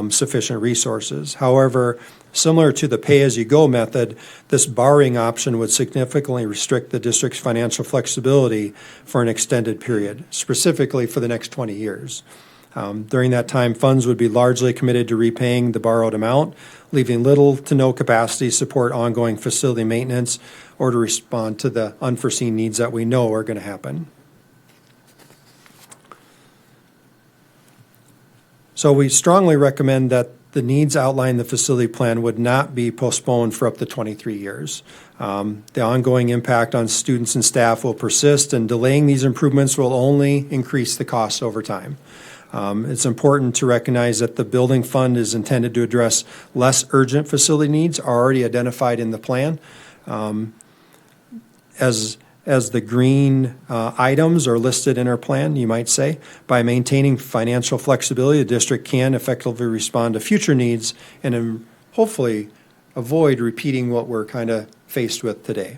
sufficient resources. However, similar to the pay-as-you-go method, this borrowing option would significantly restrict the district's financial flexibility for an extended period, specifically for the next 20 years. During that time, funds would be largely committed to repaying the borrowed amount, leaving little to no capacity to support ongoing facility maintenance or to respond to the unforeseen needs that we know are going to happen. So we strongly recommend that the needs outlined in the facility plan would not be postponed for up to 23 years. The ongoing impact on students and staff will persist, and delaying these improvements will only increase the costs over time. It's important to recognize that the building fund is intended to address less urgent facility needs already identified in the plan. As the green items are listed in our plan, you might say, by maintaining financial flexibility, the district can effectively respond to future needs and hopefully avoid repeating what we're kind of faced with today.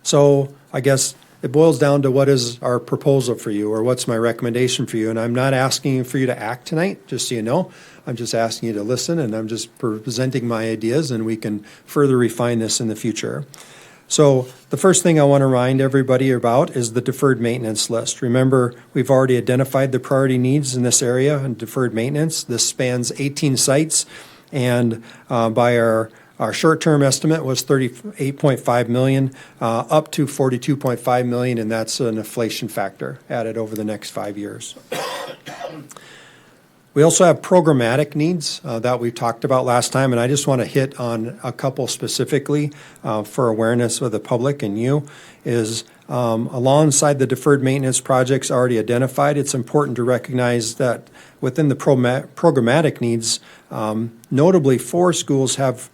So I guess it boils down to what is our proposal for you, or what's my recommendation for you. And I'm not asking for you to act tonight, just so you know. I'm just asking you to listen, and I'm just presenting my ideas, and we can further refine this in the future. So the first thing I want to remind everybody about is the deferred maintenance list. Remember, we've already identified the priority needs in this area in deferred maintenance. This spans 18 sites, and by our short-term estimate was $38.5 million, up to $42.5 million, and that's an inflation factor added over the next 5 years. We also have programmatic needs that we talked about last time, and I just want to hit on a couple specifically for awareness of the public and you, is alongside the deferred maintenance projects already identified, it's important to recognize that within the programmatic needs, notably 4 schools have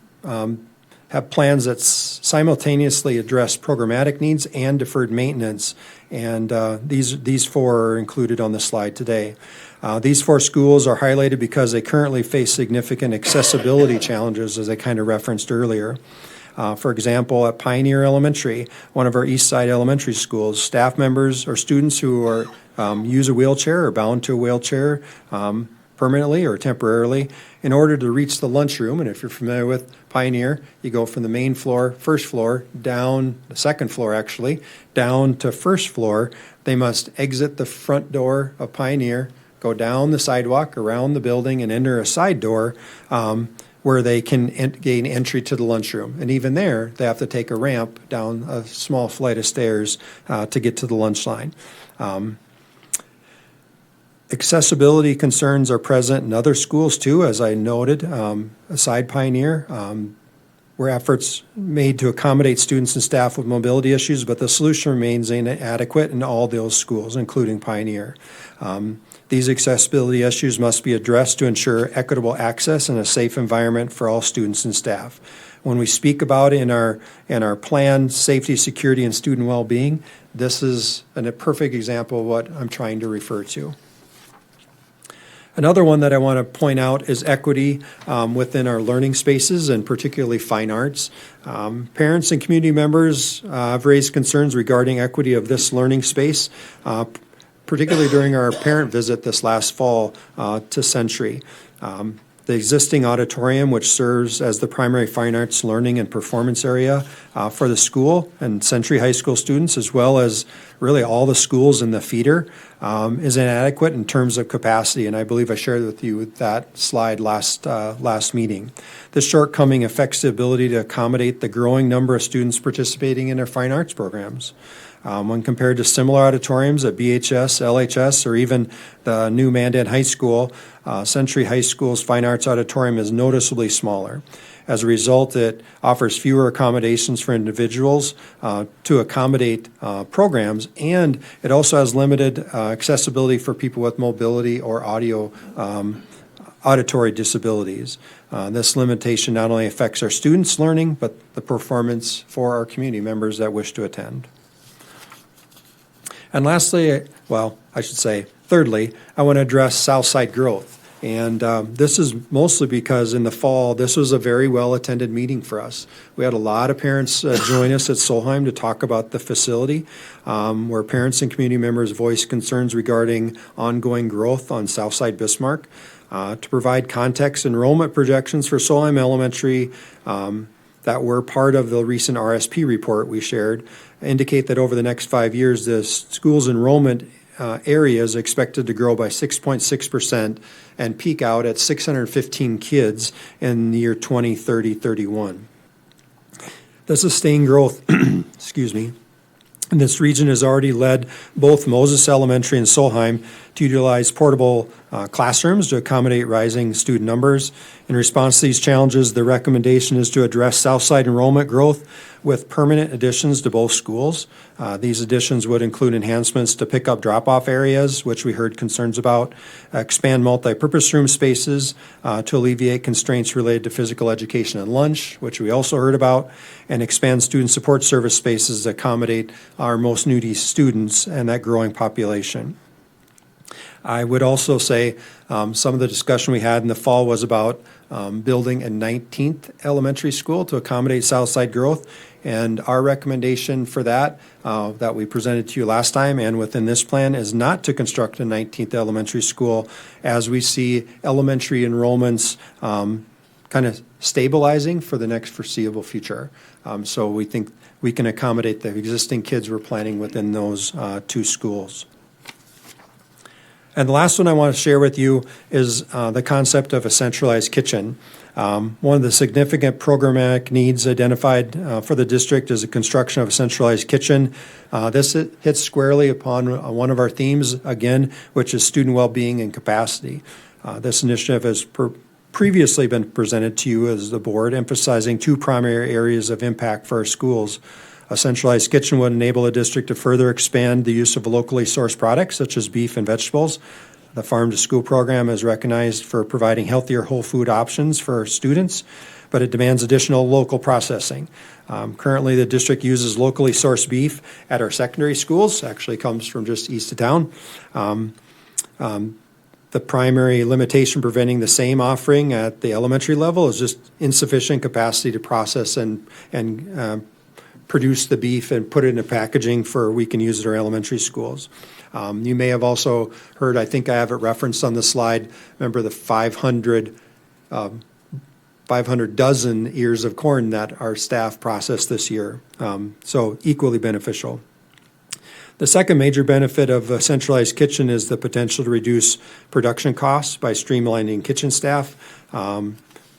plans that simultaneously address programmatic needs and deferred maintenance, and these 4 are included on the slide today. These 4 schools are highlighted because they currently face significant accessibility challenges, as I kind of referenced earlier. For example, at Pioneer Elementary, one of our East Side elementary schools, staff members or students who are use a wheelchair or bound to a wheelchair permanently or temporarily, in order to reach the lunchroom, and if you're familiar with Pioneer, you go from the main floor, first floor, down, the second floor actually, down to first floor. They must exit the front door of Pioneer, go down the sidewalk, around the building, and enter a side door where they can gain entry to the lunchroom. And even there, they have to take a ramp down a small flight of stairs to get to the lunch line. Accessibility concerns are present in other schools too, as I noted, aside Pioneer. Were efforts made to accommodate students and staff with mobility issues, but the solution remains inadequate in all those schools, including Pioneer. These accessibility issues must be addressed to ensure equitable access and a safe environment for all students and staff. When we speak about in our plan, safety, security, and student well-being, this is a perfect example of what I'm trying to refer to. Another one that I want to point out is equity within our learning spaces, and particularly fine arts. Parents and community members have raised concerns regarding equity of this learning space, particularly during our parent visit this last fall to Century. The existing auditorium, which serves as the primary fine arts learning and performance area for the school and Century High School students, as well as really all the schools in the feeder, is inadequate in terms of capacity. And I believe I shared with you that slide last meeting. This shortcoming affects the ability to accommodate the growing number of students participating in their fine arts programs. When compared to similar auditoriums at BHS, LHS, or even the new Mandan High School, Century High School's Fine Arts Auditorium is noticeably smaller. As a result, it offers fewer accommodations for individuals to accommodate programs, and it also has limited accessibility for people with mobility or auditory disabilities. This limitation not only affects our students' learning, but the performance for our community members that wish to attend. And lastly, thirdly, I want to address Southside growth. And this is mostly because in the fall, this was a very well-attended meeting for us. We had a lot of parents join us at Solheim to talk about the facility, where parents and community members voiced concerns regarding ongoing growth on Southside Bismarck. To provide context, enrollment projections for Solheim Elementary that were part of the recent RSP report we shared indicate that over the next 5 years, the school's enrollment area is expected to grow by 6.6% and peak out at 615 kids in the year 2030-31. The sustained growth, in this region has already led both Moses Elementary and Solheim to utilize portable classrooms to accommodate rising student numbers. In response to these challenges, the recommendation is to address Southside enrollment growth with permanent additions to both schools. These additions would include enhancements to pick up drop-off areas, which we heard concerns about, expand multi-purpose room spaces to alleviate constraints related to physical education and lunch, which we also heard about, and expand student support service spaces to accommodate our most needy students and that growing population. I would also say some of the discussion we had in the fall was about building a 19th elementary school to accommodate Southside growth. And our recommendation for that, that we presented to you last time and within this plan, is not to construct a 19th elementary school, as we see elementary enrollments kind of stabilizing for the next foreseeable future. So we think we can accommodate the existing kids we're planning within those two schools. And the last one I want to share with you is the concept of a centralized kitchen. One of the significant programmatic needs identified for the district is the construction of a centralized kitchen. This hits squarely upon one of our themes, again, which is student well-being and capacity. This initiative has previously been presented to you as the board, emphasizing two primary areas of impact for our schools. A centralized kitchen would enable the district to further expand the use of locally sourced products such as beef and vegetables. The Farm to School program is recognized for providing healthier whole food options for students, but it demands additional local processing. Currently, the district uses locally sourced beef at our secondary schools, actually comes from just east of town. The primary limitation preventing the same offering at the elementary level is just insufficient capacity to process and produce the beef and put it in a packaging for we can use at our elementary schools. You may have also heard, I think I have it referenced on the slide, remember the 500 dozen ears of corn that our staff processed this year. So equally beneficial. The second major benefit of a centralized kitchen is the potential to reduce production costs by streamlining kitchen staff.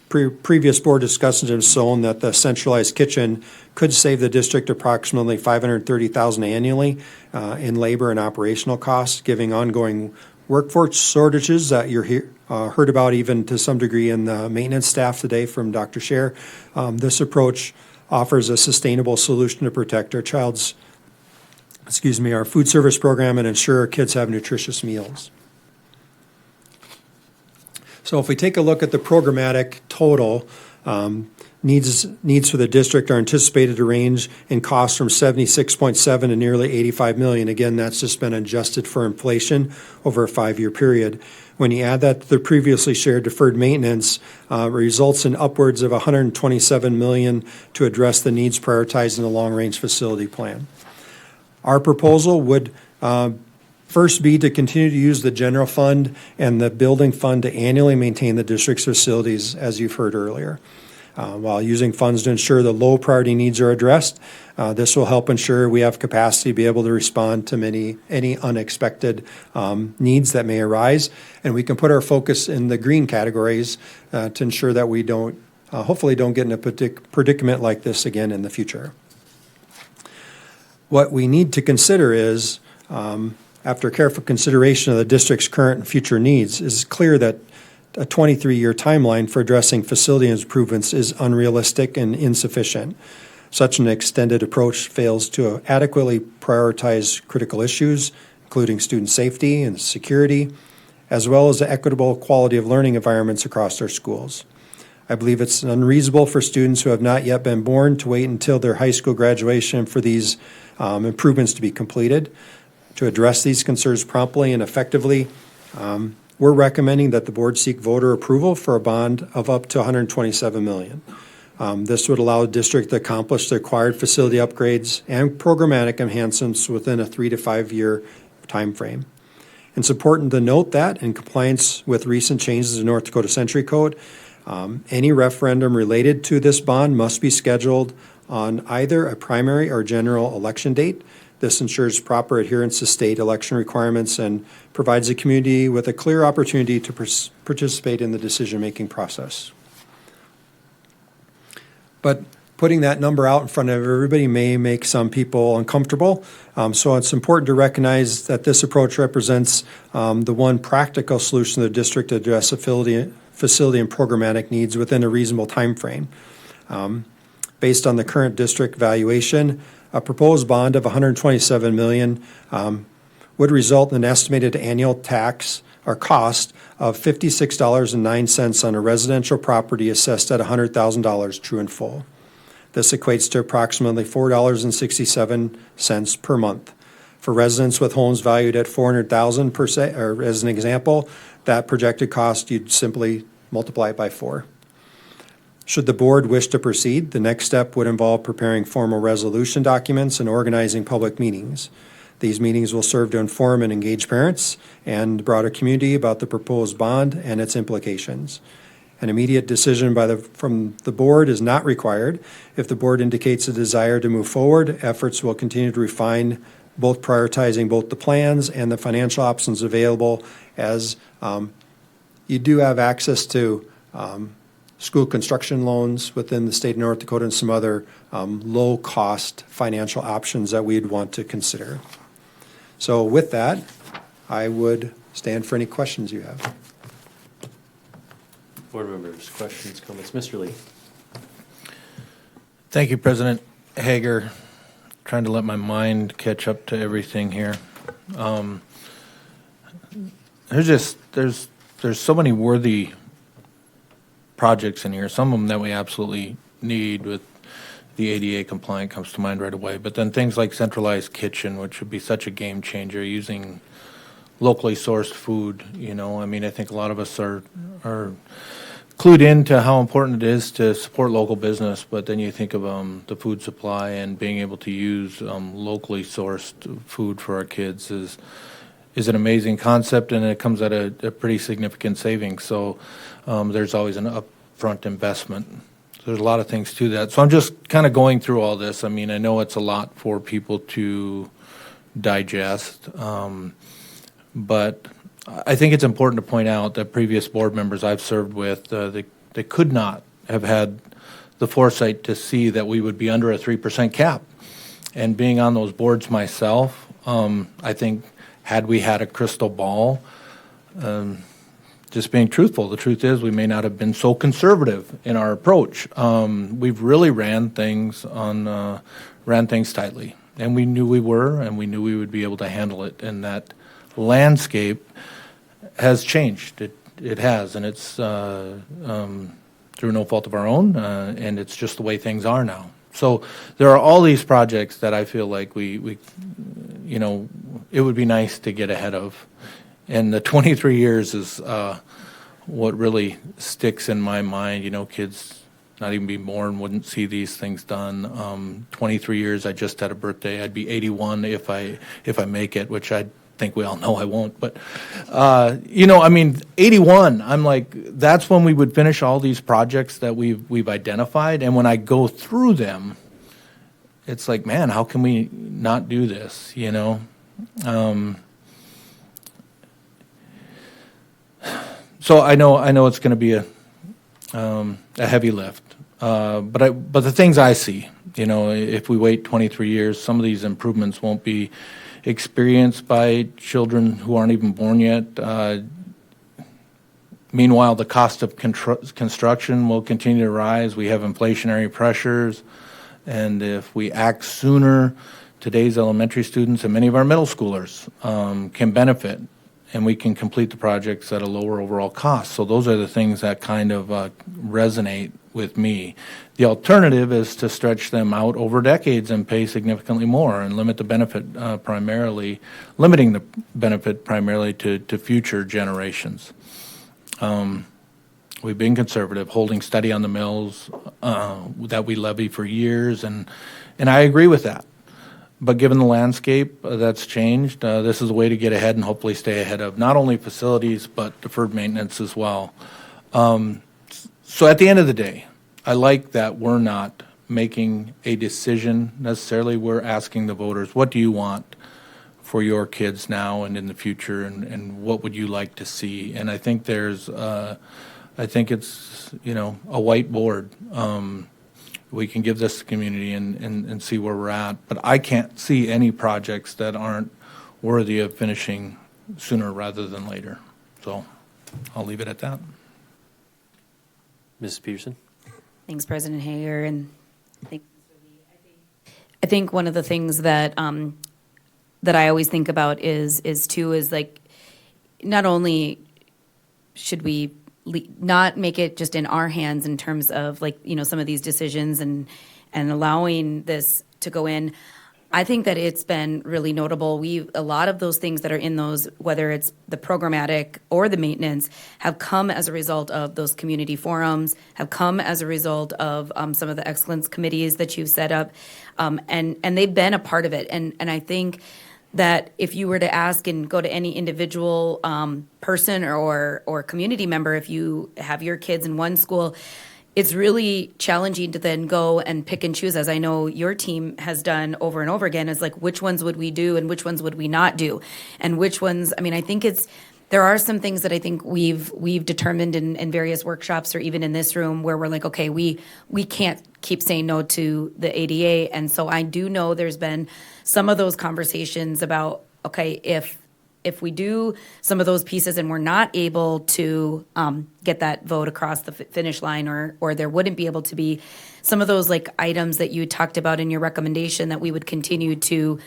Previous board discussions have shown that the centralized kitchen could save the district approximately $530,000 annually in labor and operational costs, giving ongoing workforce shortages that you're heard about even to some degree in the maintenance staff today from Dr. Scher. This approach offers a sustainable solution to protect our our food service program and ensure our kids have nutritious meals. So if we take a look at the programmatic total, needs for the district are anticipated to range in costs from 76.7 to nearly 85 million. Again, that's just been adjusted for inflation over a 5-year period. When you add that to the previously shared deferred maintenance, results in upwards of 127 million to address the needs prioritized in the long-range facility plan. Our proposal would first be to continue to use the general fund and the building fund to annually maintain the district's facilities, as you've heard earlier. While using funds to ensure the low priority needs are addressed, this will help ensure we have capacity to be able to respond to any unexpected needs that may arise. And we can put our focus in the green categories to ensure that we hopefully don't get in a predicament like this again in the future. What we need to consider is, after careful consideration of the district's current and future needs, it's clear that a 23-year timeline for addressing facility improvements is unrealistic and insufficient. Such an extended approach fails to adequately prioritize critical issues, including student safety and security, as well as the equitable quality of learning environments across our schools. I believe it's unreasonable for students who have not yet been born to wait until their high school graduation for these improvements to be completed. To address these concerns promptly and effectively, we're recommending that the board seek voter approval for a bond of up to $127 million. This would allow the district to accomplish the required facility upgrades and programmatic enhancements within a 3 to 5 year time frame. It's important to note that in compliance with recent changes in North Dakota Century Code, any referendum related to this bond must be scheduled on either a primary or general election date. This ensures proper adherence to state election requirements and provides the community with a clear opportunity to participate in the decision-making process. But putting that number out in front of everybody may make some people uncomfortable. So it's important to recognize that this approach represents the one practical solution the district to address facility and programmatic needs within a reasonable time frame. Based on the current district valuation, a proposed bond of $127 million would result in an estimated annual tax or cost of $56.09 on a residential property assessed at $100,000 true and full. This equates to approximately $4.67 per month. For residents with homes valued at $400,000 per se, or as an example, that projected cost, you'd simply multiply it by 4. Should the board wish to proceed, the next step would involve preparing formal resolution documents and organizing public meetings. These meetings will serve to inform and engage parents and the broader community about the proposed bond and its implications. An immediate decision from the board is not required. If the board indicates a desire to move forward, efforts will continue to refine prioritizing both the plans and the financial options available, as you do have access to school construction loans within the state of North Dakota and some other low-cost financial options that we'd want to consider. So with that, I would stand for any questions you have. Board members, questions, comments? Mr. Lee. Thank you, President Hager. Trying to let my mind catch up to everything here. There's so many worthy projects in here. Some of them that we absolutely need, with the ADA compliant comes to mind right away. But then things like centralized kitchen, which would be such a game changer, using locally sourced food. I think a lot of us are clued into how important it is to support local business, but then you think of the food supply, and being able to use locally sourced food for our kids is an amazing concept, and it comes at a pretty significant savings. So there's always an upfront investment. So there's a lot of things to that. So I'm just kind of going through all this. I know it's a lot for people to digest, but I think it's important to point out that previous board members I've served with, they could not have had the foresight to see that we would be under a 3% cap. And being on those boards myself, I think had we had a crystal ball, just being truthful, the truth is we may not have been so conservative in our approach. We've really ran things tightly, and we knew we were, and we knew we would be able to handle it. And that landscape has changed. It has, and it's through no fault of our own, and it's just the way things are now. So there are all these projects that I feel like we it would be nice to get ahead of. And the 23 years is what really sticks in my mind. Kids not even be born wouldn't see these things done. 23 years, I just had a birthday. I'd be 81 if I make it, which I think we all know I won't. But 81. I'm like, that's when we would finish all these projects that we've identified. And when I go through them, it's like, man, how can we not do this? So I know it's going to be a heavy lift, but the things I see, if we wait 23 years, some of these improvements won't be experienced by children who aren't even born yet. Meanwhile, the cost of construction will continue to rise. We have inflationary pressures, and if we act sooner, today's elementary students and many of our middle schoolers can benefit, and we can complete the projects at a lower overall cost. So those are the things that kind of resonate with me. The alternative is to stretch them out over decades and pay significantly more and limiting the benefit primarily to future generations. We've been conservative, holding steady on the mills that we levy for years, and I agree with that. But given the landscape that's changed, this is a way to get ahead and hopefully stay ahead of not only facilities but deferred maintenance as well. So at the end of the day, I like that we're not making a decision necessarily. We're asking the voters, what do you want for your kids now and in the future, and what would you like to see? And I think it's a whiteboard we can give this to the community and see where we're at. But I can't see any projects that aren't worthy of finishing sooner rather than later. So I'll leave it at that. Mrs. Peterson? Thanks, President Hager, and I think one of the things that that I always think about is like, not only should we not make it just in our hands in terms of, like, some of these decisions and allowing this to go in. I think that it's been really notable. A lot of those things that are in those, whether it's the programmatic or the maintenance, have come as a result of those community forums, have come as a result of some of the excellence committees that you've set up, and they've been a part of it. And I think that if you were to ask and go to any individual person or community member, if you have your kids in one school, it's really challenging to then go and pick and choose, as I know your team has done over and over again, is like, which ones would we do and which ones would we not do? And which ones, I mean, I think there are some things that I think we've determined in various workshops or even in this room where we're like, okay, we can't keep saying no to the ADA. And so I do know there's been some of those conversations about, okay, if we do some of those pieces and we're not able to get that vote across the finish line, or there wouldn't be able to be some of those like items that you talked about in your recommendation that we would continue to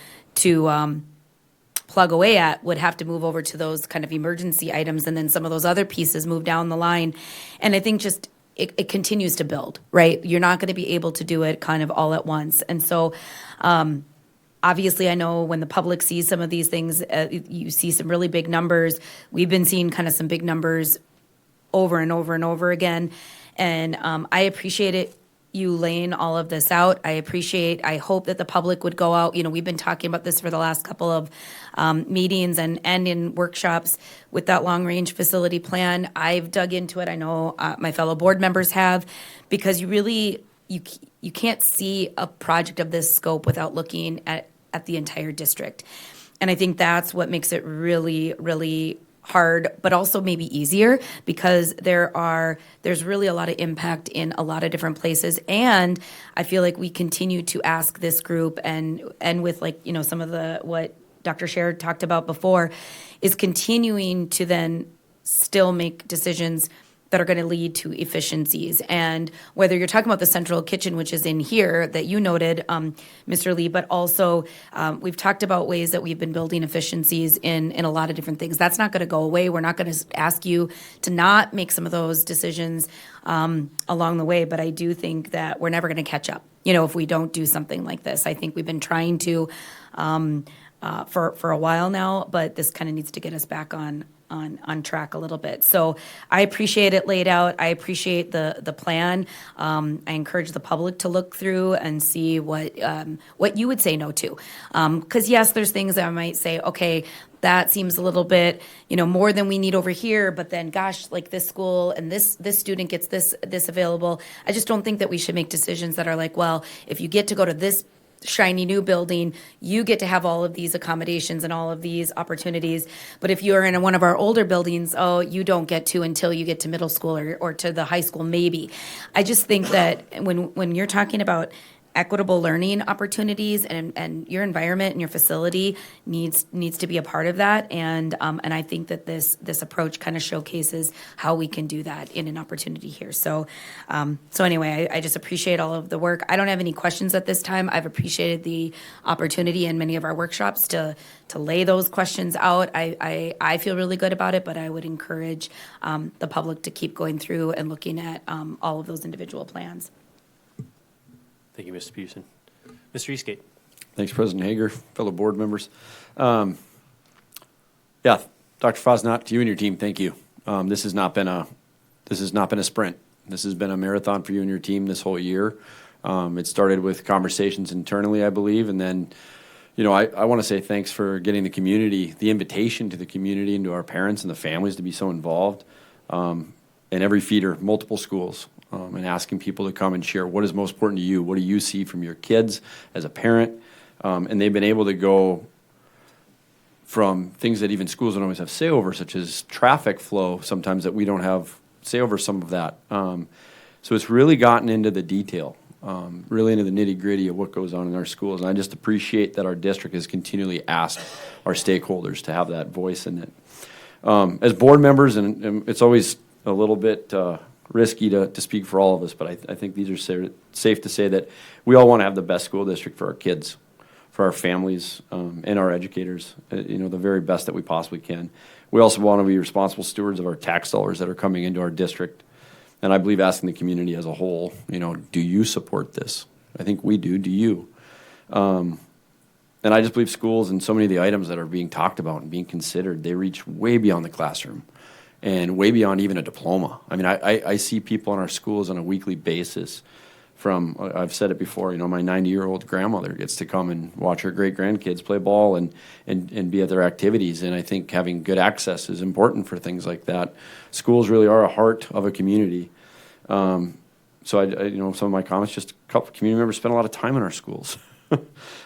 plug away at, would have to move over to those kind of emergency items, and then some of those other pieces move down the line. And I think just it continues to build, right? You're not going to be able to do it kind of all at once. And so obviously, I know when the public sees some of these things, you see some really big numbers. We've been seeing kind of some big numbers over and over and over again. And I appreciate it, you laying all of this out. I hope that the public would go out. We've been talking about this for the last couple of meetings and in workshops with that long-range facility plan. I've dug into it. I know my fellow board members have, because you can't see a project of this scope without looking at the entire district. And I think that's what makes it really, really hard, but also maybe easier, because there's really a lot of impact in a lot of different places. And I feel like we continue to ask this group, and with, like, some of what Dr. Sher talked about before, is continuing to then still make decisions that are going to lead to efficiencies. And whether you're talking about the central kitchen, which is in here that you noted, Mr. Lee, but also we've talked about ways that we've been building efficiencies in a lot of different things. That's not going to go away. We're not going to ask you to not make some of those decisions along the way, but I do think that we're never going to catch up, if we don't do something like this. I think we've been trying to for a while now, but this kind of needs to get us back on track a little bit. So I appreciate it laid out. I appreciate the plan. I encourage the public to look through and see what you would say no to. Because yes, there's things that I might say, okay, that seems a little bit, more than we need over here, but then gosh, like this school and this student gets this available. I just don't think that we should make decisions that are like, well, if you get to go to this shiny new building, you get to have all of these accommodations and all of these opportunities. But if you're in one of our older buildings, you don't get to until you get to middle school or to the high school, maybe. I just think that when you're talking about equitable learning opportunities and your environment and your facility needs to be a part of that. And I think that this approach kind of showcases how we can do that in an opportunity here. So anyway, I just appreciate all of the work. I don't have any questions at this time. I've appreciated the opportunity in many of our workshops to lay those questions out. I feel really good about it, but I would encourage the public to keep going through and looking at all of those individual plans. Thank you, Mr. Peterson. Mr. Eastgate. Thanks, President Hager, fellow board members. Yeah, Dr. Fosnot, to you and your team, thank you. This has not been a sprint. This has been a marathon for you and your team this whole year. It started with conversations internally, I believe, and then, I want to say thanks for getting the invitation to the community and to our parents and the families to be so involved. In every feeder, multiple schools. And asking people to come and share what is most important to you. What do you see from your kids as a parent? And they've been able to go from things that even schools don't always have say over, such as traffic flow, sometimes that we don't have say over some of that. So it's really gotten into the detail. really into the nitty gritty of what goes on in our schools. And I just appreciate that our district has continually asked our stakeholders to have that voice in it. As board members, and it's always a little bit risky to speak for all of us, but I think these are safe to say that we all want to have the best school district for our kids, for our families, and our educators, the very best that we possibly can. We also want to be responsible stewards of our tax dollars that are coming into our district. And I believe asking the community as a whole, do you support this? I think we do. Do you? And I just believe schools and so many of the items that are being talked about and being considered, they reach way beyond the classroom and way beyond even a diploma. I mean, I see people in our schools on a weekly basis from, I've said it before, my 90-year-old grandmother gets to come and watch her great-grandkids play ball and be at their activities. And I think having good access is important for things like that. Schools really are a heart of a community. So some of my comments, just a couple of community members spend a lot of time in our schools.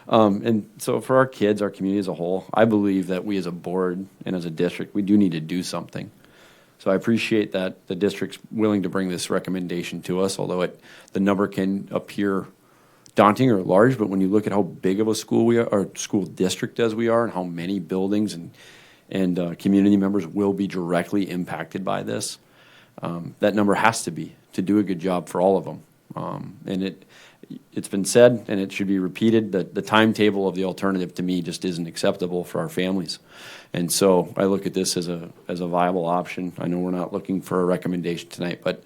And so for our kids, our community as a whole, I believe that we as a board and as a district, we do need to do something. So I appreciate that the district's willing to bring this recommendation to us, although the number can appear daunting or large, but when you look at how big of a school we are, or school district as we are, and how many buildings and community members will be directly impacted by this, that number has to be to do a good job for all of them. And it's been said, and it should be repeated, that the timetable of the alternative to me just isn't acceptable for our families. And so I look at this as a viable option. I know we're not looking for a recommendation tonight, but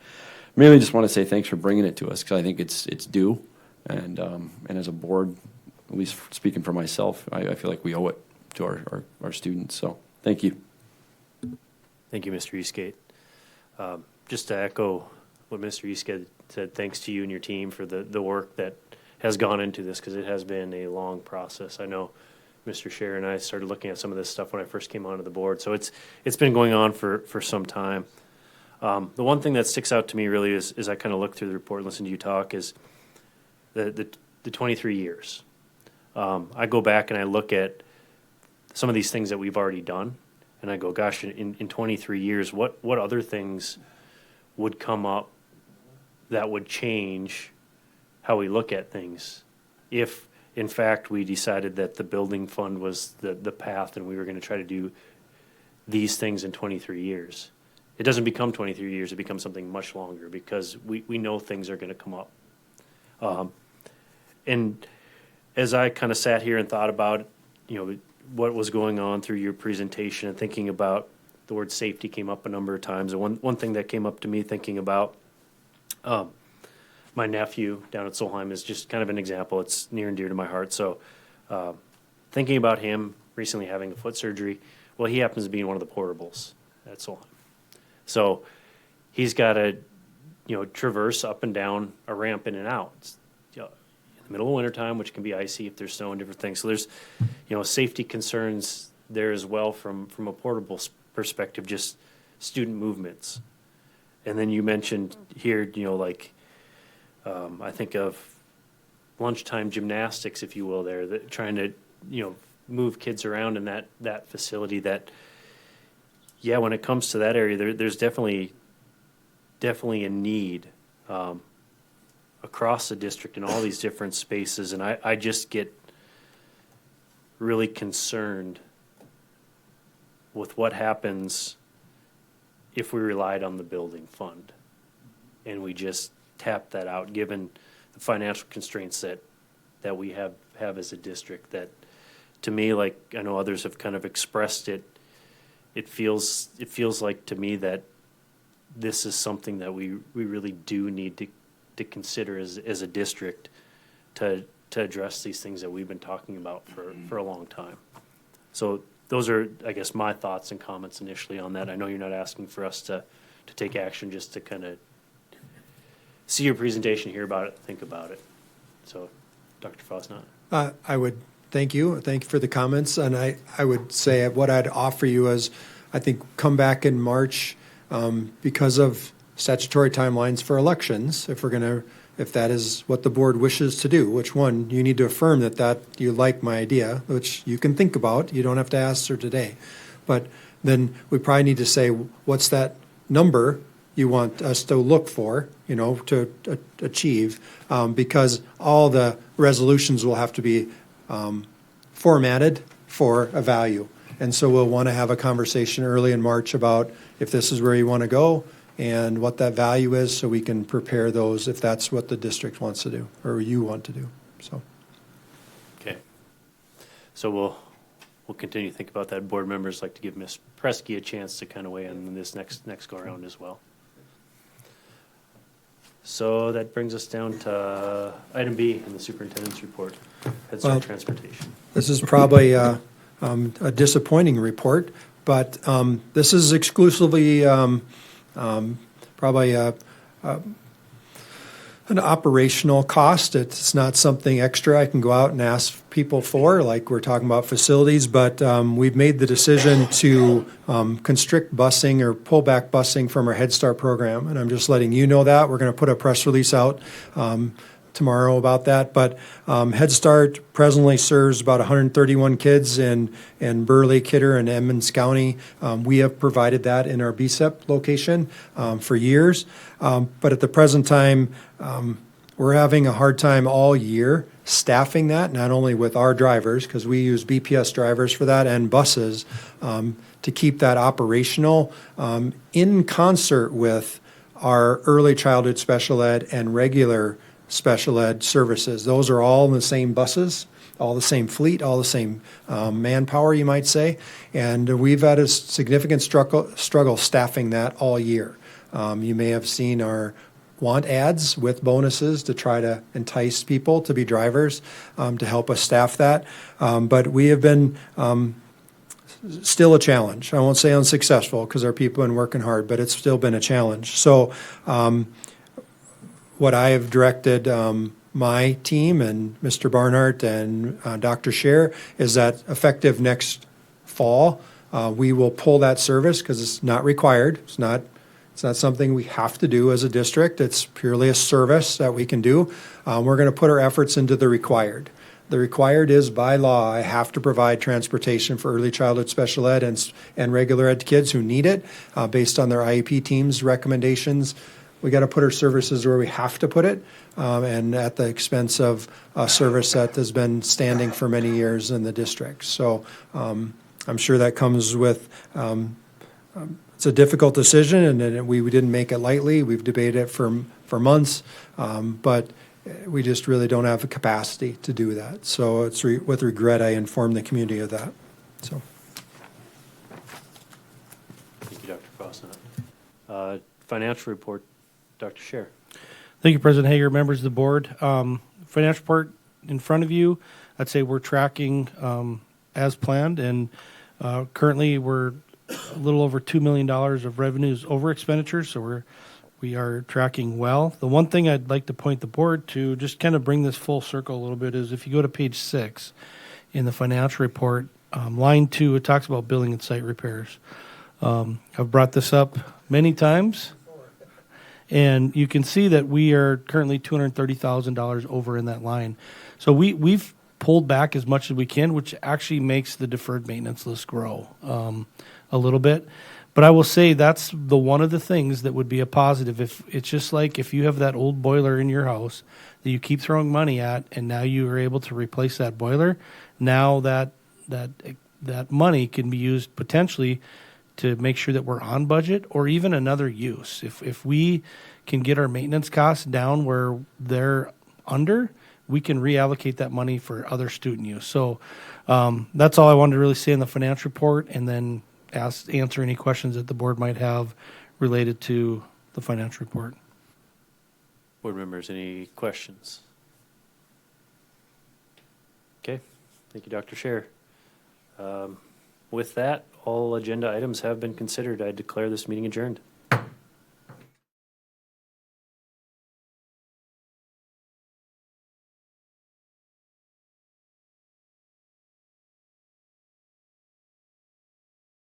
mainly just want to say thanks for bringing it to us, because I think it's due. And as a board, at least speaking for myself, I feel like we owe it to our students. So thank you. Thank you, Mr. Eastgate. Just to echo what Mr. Eastgate said, thanks to you and your team for the work that has gone into this, because it has been a long process. I know Mr. Scher and I started looking at some of this stuff when I first came onto the board, so it's been going on for some time. The one thing that sticks out to me really is I kind of look through the report and listen to you talk is the 23 years. I go back and I look at some of these things that we've already done, and I go, gosh, in 23 years, what other things would come up that would change how we look at things if, in fact, we decided that the building fund was the path and we were going to try to do these things in 23 years. It doesn't become 23 years, it becomes something much longer, because we know things are going to come up. And as I kind of sat here and thought about, what was going on through your presentation, and thinking about the word safety came up a number of times. And one thing that came up to me thinking about my nephew down at Solheim is just kind of an example. It's near and dear to my heart. So thinking about him recently having a foot surgery, well, he happens to be in one of the portables at Solheim. So he's got to, traverse up and down a ramp in and out. It's, in the middle of wintertime, which can be icy if there's snow and different things. So there's, safety concerns there as well from a portable perspective, just student movements. And then you mentioned here, I think of lunchtime gymnastics, if you will, there, that trying to, move kids around in that facility. That, yeah, when it comes to that area, there's definitely a need across the district in all these different spaces. And I just get really concerned with what happens if we relied on the building fund and we just tap that out, given the financial constraints that we have as a district. That, to me, like I know others have kind of expressed it, it feels like to me that this is something that we really do need to consider as a district to address these things that we've been talking about for a long time. So those are, I guess, my thoughts and comments initially on that. I know you're not asking for us to take action, just to kind of see your presentation, hear about it, think about it. So, Dr. Fosnot. I would thank you. Thank you for the comments. And I would say what I'd offer you is, I think, come back in March because of statutory timelines for elections, if that is what the board wishes to do. Which one? You need to affirm that you like my idea, which you can think about. You don't have to ask her today. But then we probably need to say, what's that number you want us to look for, to achieve, because all the resolutions will have to be formatted for a value. And so we'll want to have a conversation early in March about if this is where you want to go and what that value is, so we can prepare those if that's what the district wants to do or you want to do. So. Okay. So we'll continue to think about that. Board members like to give Ms. Preskey a chance to kind of weigh in on this next go around as well. So that brings us down to item B in the superintendent's report, Head Start transportation. This is probably a disappointing report, but this is exclusively probably an operational cost. It's not something extra I can go out and ask people for, like we're talking about facilities, but we've made the decision to constrict busing or pull back busing from our Head Start program, and I'm just letting you know that. We're going to put a press release out tomorrow about that, but Head Start presently serves about 131 kids in Burley, Kidder, and Emmons County. We have provided that in our BSEP location for years, but at the present time, we're having a hard time all year staffing that, not only with our drivers, because we use BPS drivers for that, and buses, to keep that operational in concert with our early childhood special ed and regular special ed services. Those are all in the same buses, all the same fleet, all the same manpower, you might say. And we've had a significant struggle staffing that all year. You may have seen our want ads with bonuses to try to entice people to be drivers, to help us staff that. But we have been still a challenge. I won't say unsuccessful, because our people have been working hard, but it's still been a challenge. So what I have directed my team and Mr. Barnhart and Dr. Scher is that effective next fall, we will pull that service, because it's not required. It's not something we have to do as a district. It's purely a service that we can do. We're going to put our efforts into the required. The required is by law, I have to provide transportation for early childhood special ed and regular ed kids who need it, based on their IEP team's recommendations. We got to put our services where we have to put it, and at the expense of a service that has been standing for many years in the district. So I'm sure that comes with, it's a difficult decision, and we didn't make it lightly. We've debated it for months, but we just really don't have the capacity to do that. So it's with regret I inform the community of that. So. Thank you, Dr. Fosnett. Financial report, Dr. Scher. Thank you, President Hager, members of the board. Financial report in front of you. I'd say we're tracking as planned, and currently we're a little over $2 million of revenues over expenditures, so we are tracking well. The one thing I'd like to point the board to, just kind of bring this full circle a little bit, is if you go to page 6 in the financial report, line 2, it talks about building and site repairs. I've brought this up many times, and you can see that we are currently $230,000 over in that line. So we've pulled back as much as we can, which actually makes the deferred maintenance list grow a little bit. But I will say that's one of the things that would be a positive. If it's just like if you have that old boiler in your house that you keep throwing money at, and now you are able to replace that boiler, now that money can be used potentially to make sure that we're on budget, or even another use. If we can get our maintenance costs down where they're under, we can reallocate that money for other student use. So that's all I wanted to really say in the financial report, and then answer any questions that the board might have related to the financial report. Board members, any questions? Okay, thank you, Dr. Scher. With that, all agenda items have been considered. I declare this meeting adjourned.